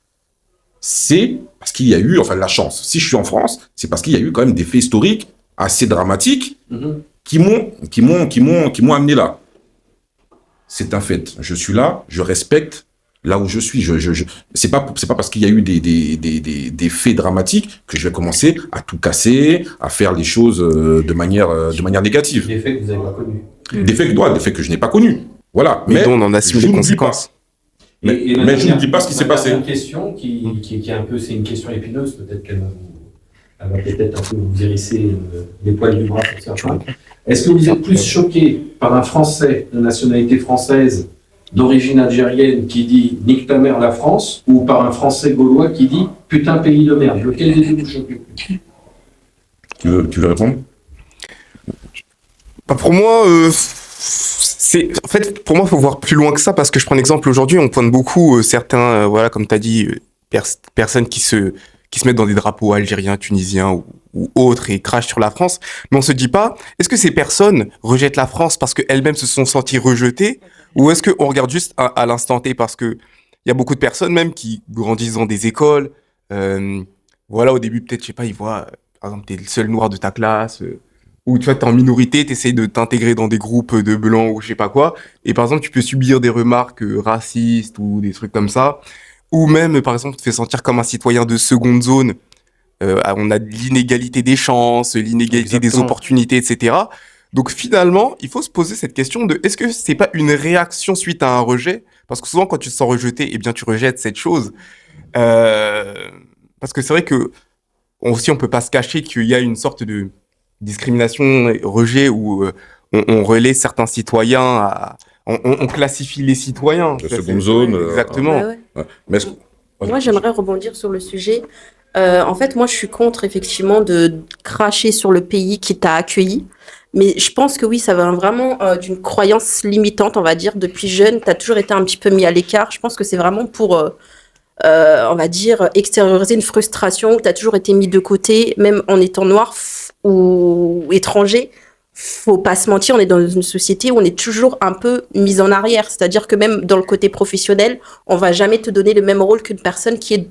c'est parce qu'il y a eu, enfin la chance, si je suis en France, c'est parce qu'il y a eu quand même des faits historiques assez dramatiques qui m'ont amené là. C'est un fait. Je suis là, je respecte là où je suis. C'est pas parce qu'il y a eu des faits dramatiques que je vais commencer à tout casser, à faire les choses de manière négative. Des faits que vous n'avez pas connus. Des faits que je n'ai pas connus. Voilà. Mais dont on en assume les conséquences. Mais je ne dis pas ce qui s'est passé. Une question qui est un peu, c'est une question épineuse, peut-être qu'elle va peut-être un peu vous hérisser les poils du bras pour certains. Est-ce que vous êtes plus choqué par un Français de nationalité française d'origine algérienne qui dit « nique ta mère la France » ou par un Français gaulois qui dit « putain pays de merde ». Lequel des deux vous choque le plus ? Tu veux répondre ? Pour moi, en fait, pour moi, il faut voir plus loin que ça, parce que je prends un exemple aujourd'hui, on pointe beaucoup certains, voilà, comme tu as dit, personnes qui se mettent dans des drapeaux algériens, tunisiens ou autres et crachent sur la France. Mais on se dit pas, est-ce que ces personnes rejettent la France parce qu'elles-mêmes se sont senties rejetées, ou est-ce qu'on regarde juste à l'instant T, parce que il y a beaucoup de personnes même qui grandissent dans des écoles, voilà, au début peut-être, je sais pas, ils voient, par exemple, t'es le seul noir de ta classe, ou tu vois, t'es en minorité, t'essayes de t'intégrer dans des groupes de blancs ou je sais pas quoi, et par exemple, tu peux subir des remarques racistes ou des trucs comme ça, ou même, par exemple, te fais sentir comme un citoyen de seconde zone. On a l'inégalité des chances, l'inégalité des opportunités, etc. Donc finalement, il faut se poser cette question de est-ce que c'est pas une réaction suite à un rejet ? Parce que souvent, quand tu te sens rejeté, eh bien, tu rejettes cette chose. Parce que c'est vrai que aussi, on peut pas se cacher qu'il y a une sorte de discrimination, rejet, où on relaie certains citoyens on classifie les citoyens. De seconde zone. Exactement. Ouais. Mais moi, j'aimerais rebondir sur le sujet. En fait, moi, je suis contre, effectivement, de cracher sur le pays qui t'a accueilli. Mais je pense que oui, ça vient vraiment d'une croyance limitante, on va dire. Depuis jeune, tu as toujours été un petit peu mis à l'écart. Je pense que c'est vraiment pour, on va dire, extérioriser une frustration. Tu as toujours été mis de côté, même en étant noir ou étranger. Faut pas se mentir, on est dans une société où on est toujours un peu mis en arrière. C'est-à-dire que même dans le côté professionnel, on va jamais te donner le même rôle qu'une personne qui est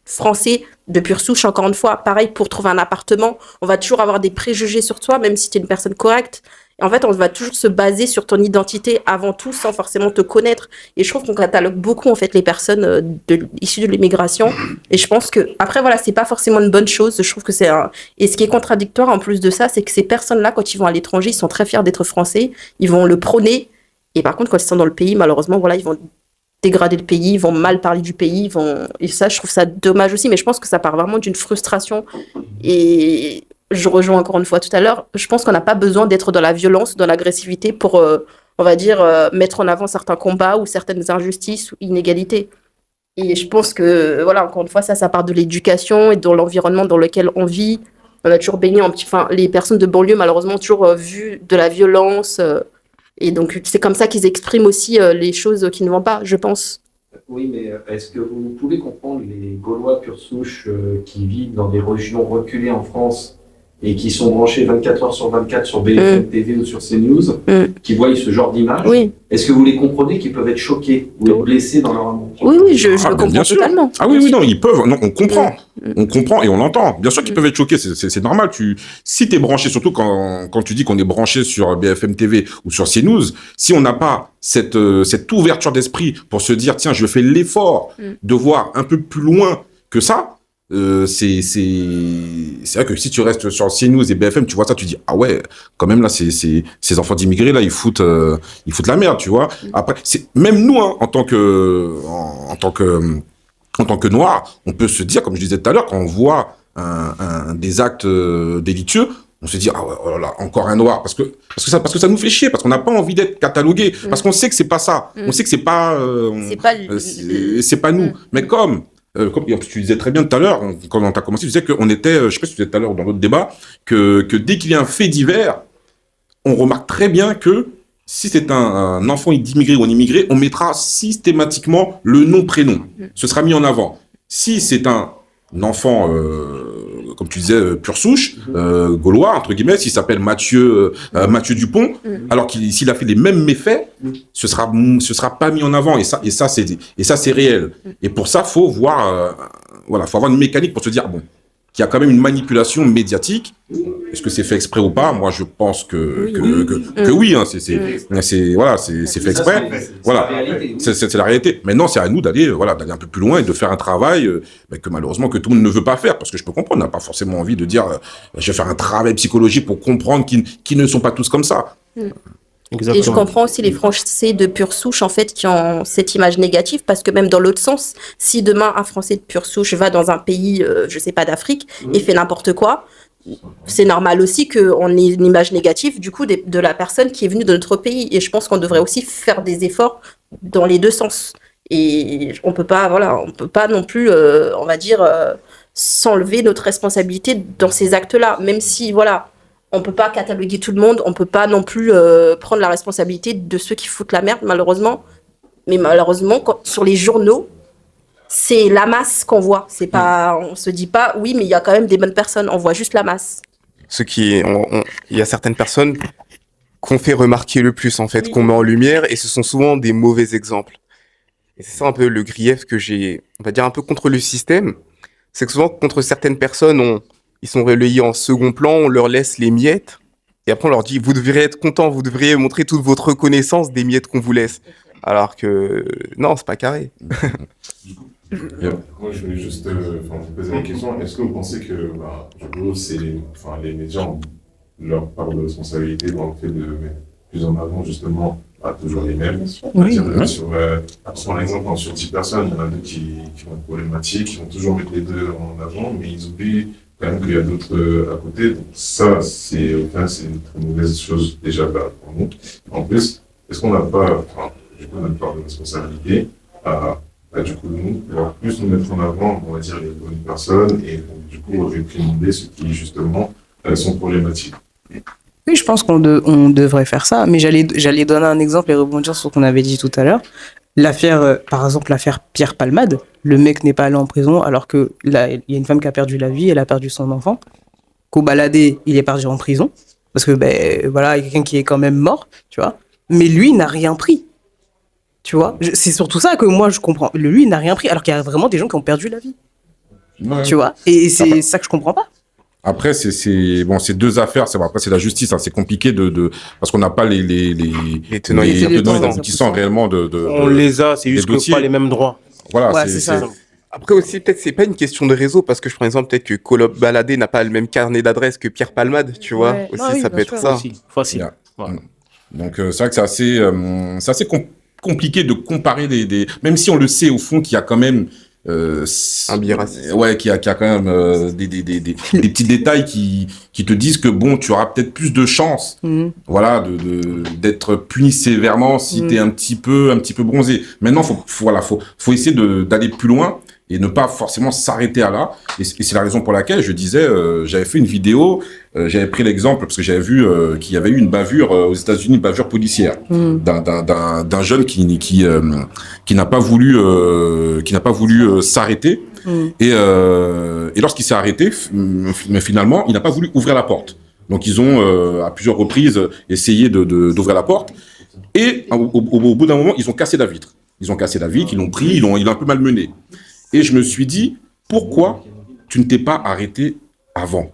français de pure souche. Encore une fois, pareil, pour trouver un appartement, on va toujours avoir des préjugés sur toi, même si tu es une personne correcte. Et en fait, on va toujours se baser sur ton identité avant tout, sans forcément te connaître. Et je trouve qu'on catalogue beaucoup, en fait, les personnes issues de l'immigration. Et je pense que, après, voilà, c'est pas forcément une bonne chose. Je trouve que et ce qui est contradictoire, en plus de ça, c'est que ces personnes-là, quand ils vont à l'étranger, ils sont très fiers d'être français. Ils vont le prôner. Et par contre, quand ils sont dans le pays, malheureusement, voilà, ils vont dégrader le pays, ils vont mal parler du pays, et ça, je trouve ça dommage aussi, mais je pense que ça part vraiment d'une frustration. Et je rejoins encore une fois tout à l'heure, je pense qu'on n'a pas besoin d'être dans la violence, dans l'agressivité pour, on va dire, mettre en avant certains combats ou certaines injustices ou inégalités. Et je pense que, voilà, encore une fois, ça part de l'éducation et de l'environnement dans lequel on vit. On a toujours baigné les personnes de banlieue, malheureusement, ont toujours vu de la violence. Et donc, c'est comme ça qu'ils expriment aussi les choses qui ne vont pas, je pense. Oui, mais est-ce que vous pouvez comprendre les Gaulois pure souche qui vivent dans des régions reculées en France et qui sont branchés 24 heures sur 24 sur BFM TV ou sur CNews, qui voient ce genre d'images? Oui. Est-ce que vous les comprenez qu'ils peuvent être choqués ou être blessés dans leur amour? Oui, je le comprends totalement. Ah oui, non, ils peuvent. Non, on comprend. On comprend et on l'entend. Bien sûr qu'ils peuvent être choqués, c'est normal. Si t'es branché, surtout quand tu dis qu'on est branché sur BFM TV ou sur CNews, si on n'a pas cette ouverture d'esprit pour se dire, tiens, je fais l'effort de voir un peu plus loin que ça, c'est vrai que si tu restes sur CNews et BFM, tu vois ça, tu dis, ah ouais, quand même là, ces enfants d'immigrés là, ils foutent la merde, tu vois. Après, même nous, hein, en tant que noirs, on peut se dire, comme je disais tout à l'heure, quand on voit des actes délictueux, on se dit, ah ouais, oh là là, encore un noir, parce que ça nous fait chier, parce qu'on n'a pas envie d'être catalogué, parce qu'on sait que c'est pas ça, on sait que c'est pas nous, mais comme tu disais très bien tout à l'heure, quand on t'a commencé, tu disais qu'on était, je sais pas si tu disais tout à l'heure dans l'autre débat, que dès qu'il y a un fait divers, on remarque très bien que si c'est un enfant d'immigré ou un immigré, on mettra systématiquement le nom-prénom. Ce sera mis en avant. Si c'est un enfant comme tu disais, pure souche, gaulois, entre guillemets, s'il s'appelle Mathieu Dupont, alors s'il a fait les mêmes méfaits, ce sera pas mis en avant. Et ça, c'est réel. Et pour ça, faut voir, faut avoir une mécanique pour se dire, bon, qu'il y a quand même une manipulation médiatique. Est-ce que c'est fait exprès ou pas? Moi, je pense que oui, hein, c'est fait exprès. Voilà, c'est la réalité. Maintenant, c'est à nous d'aller un peu plus loin et de faire un travail que malheureusement que tout le monde ne veut pas faire, parce que je peux comprendre, on n'a pas forcément envie de dire je vais faire un travail psychologique pour comprendre qu'ils ne sont pas tous comme ça. Exactement. Et je comprends aussi les Français de pure souche, en fait, qui ont cette image négative, parce que même dans l'autre sens, si demain un Français de pure souche va dans un pays, je sais pas, d'Afrique, et fait n'importe quoi, c'est normal aussi qu'on ait une image négative, du coup, de la personne qui est venue de notre pays. Et je pense qu'on devrait aussi faire des efforts dans les deux sens. Et on peut pas non plus, on va dire, s'enlever notre responsabilité dans ces actes-là, même si, on peut pas cataloguer tout le monde, on peut pas non plus prendre la responsabilité de ceux qui foutent la merde, malheureusement. Mais malheureusement, sur les journaux, c'est la masse qu'on voit. C'est pas, on se dit pas, oui, mais il y a quand même des bonnes personnes. On voit juste la masse. Il y a certaines personnes qu'on fait remarquer le plus, en fait, qu'on met en lumière, et ce sont souvent des mauvais exemples. Et c'est ça un peu le grief que j'ai, on va dire, un peu contre le système. C'est que souvent, contre certaines personnes, ils sont relayés en second plan, on leur laisse les miettes, et après on leur dit, vous devriez être content, vous devriez montrer toute votre reconnaissance des miettes qu'on vous laisse. Alors que, non, c'est pas carré. Moi, je voulais juste vous poser la question, est-ce que vous pensez que, du coup, les médias ont leur part de responsabilité dans le fait de mettre plus en avant, justement, toujours les mêmes. Oui. Par exemple, sur 10 personnes, il y en a deux qui ont une problématique, qui vont toujours mettre les deux en avant, mais ils oublient quand même qu'il y a d'autres à côté. Donc ça, c'est une très mauvaise chose déjà pour nous. En plus, est-ce qu'on n'a pas, du coup, notre part de responsabilité du coup, nous, pouvoir plus nous mettre en avant, on va dire, les bonnes personnes et donc, du coup, réprimander ceux qui, justement, sont problématiques. Oui, je pense qu'on devrait faire ça, mais j'allais donner un exemple et rebondir sur ce qu'on avait dit tout à l'heure. Par exemple, l'affaire Pierre Palmade, le mec n'est pas allé en prison alors que là, il y a une femme qui a perdu la vie, elle a perdu son enfant. Qu'au baladé, il est parti en prison parce que, il y a quelqu'un qui est quand même mort, tu vois. Mais lui, il n'a rien pris. Tu vois, c'est surtout ça que moi je comprends. Lui, il n'a rien pris alors qu'il y a vraiment des gens qui ont perdu la vie. Ouais. Tu vois, et c'est ça que je comprends pas. Après, c'est deux affaires. Après, c'est la justice. Hein, c'est compliqué parce qu'on n'a pas les tenants et aboutissants réellement on les a, c'est juste que pas les mêmes droits. Voilà, ouais, c'est ça. Après aussi, peut-être c'est pas une question de réseau, parce que par exemple, peut-être que Kolob Baladé n'a pas le même carnet d'adresse que Pierre Palmade, tu vois. Ouais. Aussi, ça peut être ça. Facile. Yeah. Ouais. Donc, c'est vrai que c'est assez compliqué de comparer même si on le sait au fond qu'il y a quand même un biais raciste. Ouais, qu'il y a quand même des petits détails qui te disent que bon, tu auras peut-être plus de chances, d'être puni sévèrement si t'es un petit peu bronzé. Maintenant, faut essayer d'aller plus loin et ne pas forcément s'arrêter à là. Et c'est la raison pour laquelle je disais, j'avais fait une vidéo, j'avais pris l'exemple parce que j'avais vu qu'il y avait eu une bavure aux États-Unis, une bavure policière d'un jeune qui n'a pas voulu s'arrêter et lorsqu'il s'est arrêté, mais finalement, il n'a pas voulu ouvrir la porte. Donc ils ont à plusieurs reprises essayé d'ouvrir la porte et au bout d'un moment, ils ont cassé la vitre. Ils l'ont pris, ils l'ont un peu malmené. Et je me suis dit, pourquoi tu ne t'es pas arrêté avant?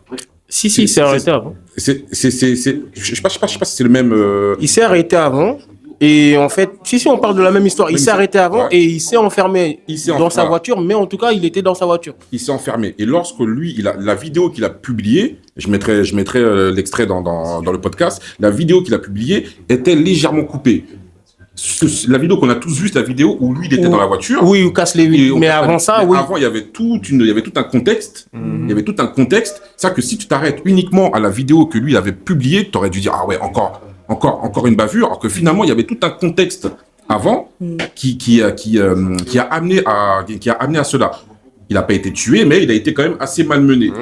Si, il s'est arrêté avant. Je sais pas si c'est le même... Il s'est arrêté avant, et en fait, si on parle de la même histoire, il s'est arrêté avant et il s'est enfermé dans sa voiture, mais en tout cas, il était dans sa voiture. Il s'est enfermé. Et lorsque lui, la vidéo qu'il a publiée, je mettrai l'extrait dans le podcast, la vidéo qu'il a publiée était légèrement coupée. La vidéo qu'on a tous vue, c'est la vidéo où lui il était dans la voiture. Oui, il casse les vitres. Mais avant ça, oui. Avant, il y avait tout un contexte. Il y avait tout un contexte. C'est ça que si tu t'arrêtes uniquement à la vidéo que lui il avait publiée, tu aurais dû dire ah ouais, encore une bavure. Alors que finalement, il y avait tout un contexte avant qui a amené à cela. Il n'a pas été tué, mais il a été quand même assez malmené.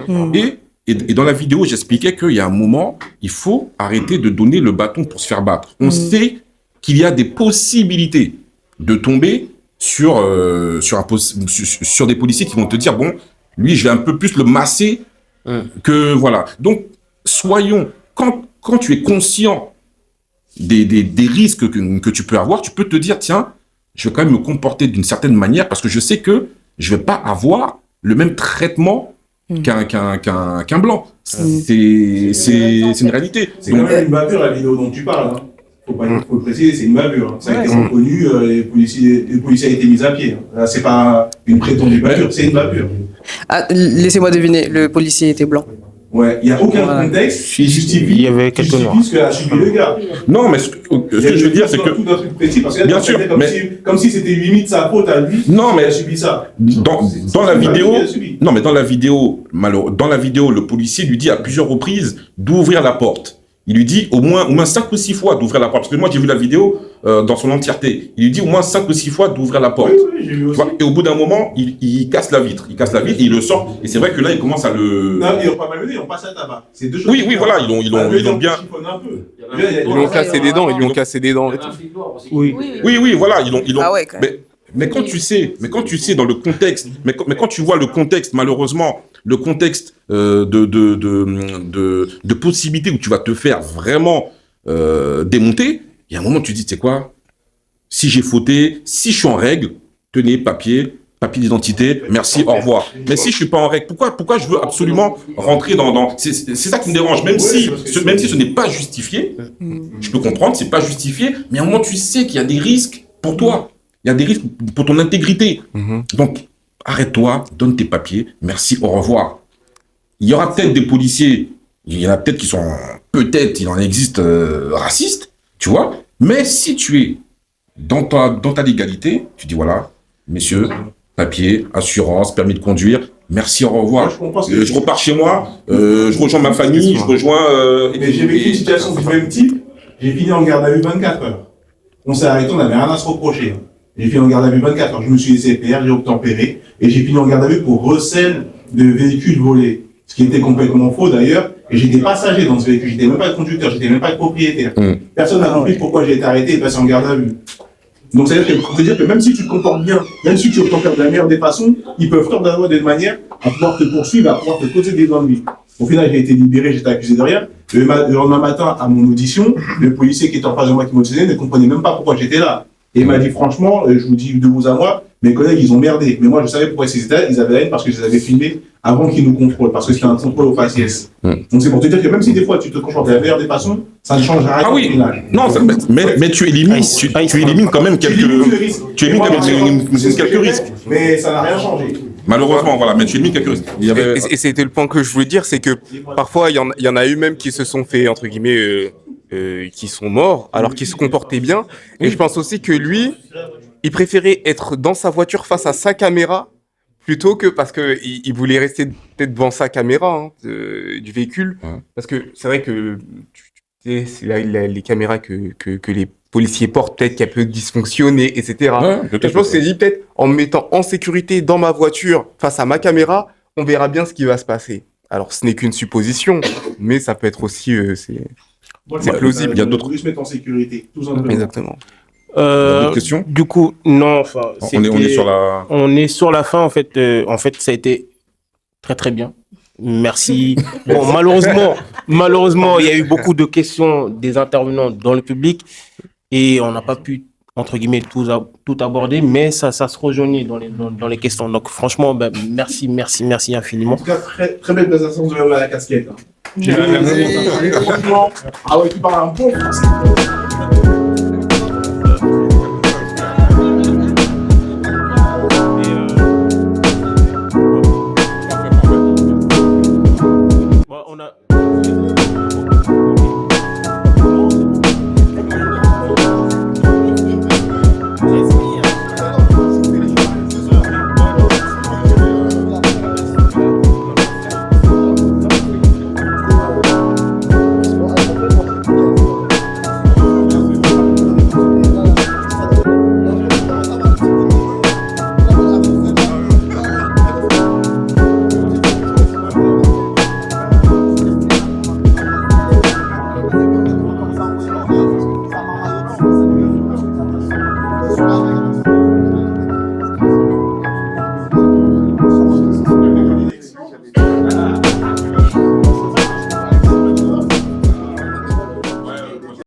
Et dans la vidéo, j'expliquais qu'il y a un moment, il faut arrêter de donner le bâton pour se faire battre. On sait qu'il y a des possibilités de tomber sur des policiers qui vont te dire, bon, lui, je vais un peu plus le masser Que voilà. Donc, quand tu es conscient des risques que tu peux avoir, tu peux te dire, tiens, je vais quand même me comporter d'une certaine manière parce que je sais que je vais pas avoir le même traitement qu'un blanc. C'est une réalité. C'est quand même une bavure, la vidéo dont tu parles. Hein. Faut le préciser, c'est une bavure. Ça a été reconnu, les policiers ont été mis à pied. Là, c'est pas une prétendue bavure, c'est une bavure. Ah, laissez-moi deviner, le policier était blanc. Ouais, il n'y a aucun contexte qui justifie ce que a subi le gars. Non, mais ce que je veux dire, c'est que... Tout un truc précis, parce que bien sûr, comme si c'était limite sa faute à lui, non, mais il a subi ça. Dans la vidéo, non, mais dans la vidéo, le policier lui dit à plusieurs reprises d'ouvrir la porte. Il lui dit au moins 5 ou 6 fois d'ouvrir la porte. Parce que moi, j'ai vu la vidéo dans son entièreté. Il lui dit au moins 5 ou 6 fois d'ouvrir la porte. Oui, j'ai vu aussi. Et au bout d'un moment, il casse la vitre. Il casse la vitre et il le sort. Et c'est vrai que là, il commence à le... Non, ils n'ont pas malmené, ils ont passé à tabac. C'est deux choses. Oui, voilà, ils l'ont bien... Ils lui ont cassé des dents, ils lui ont cassé des dents. Oui, voilà, ils l'ont... Ah ouais, quand même. Mais quand tu sais dans le contexte, mais quand tu vois le contexte, malheureusement, le contexte de possibilités où tu vas te faire vraiment démonter, il y a un moment où tu te dis, tu sais quoi, si j'ai fauté, si je suis en règle, tenez, papier d'identité, merci, au revoir. Mais si je suis pas en règle, pourquoi je veux absolument rentrer dans c'est ça qui me dérange, même si ce n'est pas justifié, je peux comprendre, c'est pas justifié, mais à un moment tu sais qu'il y a des risques pour toi. Il y a des risques pour ton intégrité. Donc, arrête-toi, donne tes papiers, merci, au revoir. Il y aura peut-être des policiers, il y en a peut-être qui sont, peut-être, il en existe racistes, tu vois, mais si tu es dans ta légalité, tu dis voilà, messieurs, papier, assurance, permis de conduire, merci, au revoir. Je repars chez moi, je rejoins ma famille, je rejoins... Mais j'ai vécu une situation du même type, j'ai fini en garde à vue 24 heures. On s'est arrêté, on n'avait rien à se reprocher. J'ai fini en garde à vue 24 heures, je me suis laissé faire, j'ai obtempéré, et j'ai fini en garde à vue pour recel de véhicules volés. Ce qui était complètement faux d'ailleurs, et j'étais passager dans ce véhicule, j'étais même pas le conducteur, j'étais même pas le propriétaire. Personne n'a compris pourquoi j'ai été arrêté et passé en garde à vue. Donc ça veut dire que même si tu te comportes bien, même si tu obtempères de la meilleure des façons, ils peuvent tordre la loi d'une manière à pouvoir te poursuivre, à pouvoir te causer des ennuis. Au final, j'ai été libéré, j'étais accusé de rien. Le lendemain matin, à mon audition, le policier qui était en face de moi qui m'auditionné ne comprenait même pas pourquoi j'étais là. Et il m'a dit franchement, je vous dis de vous à moi, mes collègues, ils ont merdé. Mais moi, je savais pourquoi ils étaient là, ils avaient la haine parce que je les avais filmés avant qu'ils nous contrôlent, parce que c'était un contrôle au faciès. Donc c'est pour te dire que même si des fois tu te comportes de la meilleure des façons, ça ne change rien. Ah oui, non, mais tu élimines, tu élimines quand même quelques risques. Mais ça n'a rien changé. Malheureusement, voilà, mais tu élimines quelques risques. Et c'était le point que je voulais dire, c'est que parfois, il y en a eu même qui se sont fait, entre guillemets, qui sont morts, alors qu'ils se comportaient bien. Et je pense aussi que lui, il préférait être dans sa voiture face à sa caméra, plutôt que parce qu'il voulait rester peut-être devant sa caméra du véhicule. Parce que c'est vrai que c'est les caméras que les policiers portent, peut-être qu'elles peuvent dysfonctionner, etc. Et je pense qu'il s'est dit, peut-être en me mettant en sécurité dans ma voiture face à ma caméra, on verra bien ce qui va se passer. Alors ce n'est qu'une supposition, mais ça peut être aussi... c'est plausible. Il y a d'autres. Se mettre en sécurité, tout simplement. Exactement. D'autres questions ? Du coup, non. Enfin, on est sur la fin. En fait, ça a été très très bien. Merci. Bon, malheureusement, il y a eu beaucoup de questions des intervenants dans le public et on n'a pas pu, entre guillemets, tout aborder, mais ça se rejoignait dans les questions. Donc, franchement, merci infiniment. En tout cas, très belle présentation de la casquette. Merci. Ah ouais, tu parles un bon français. On a...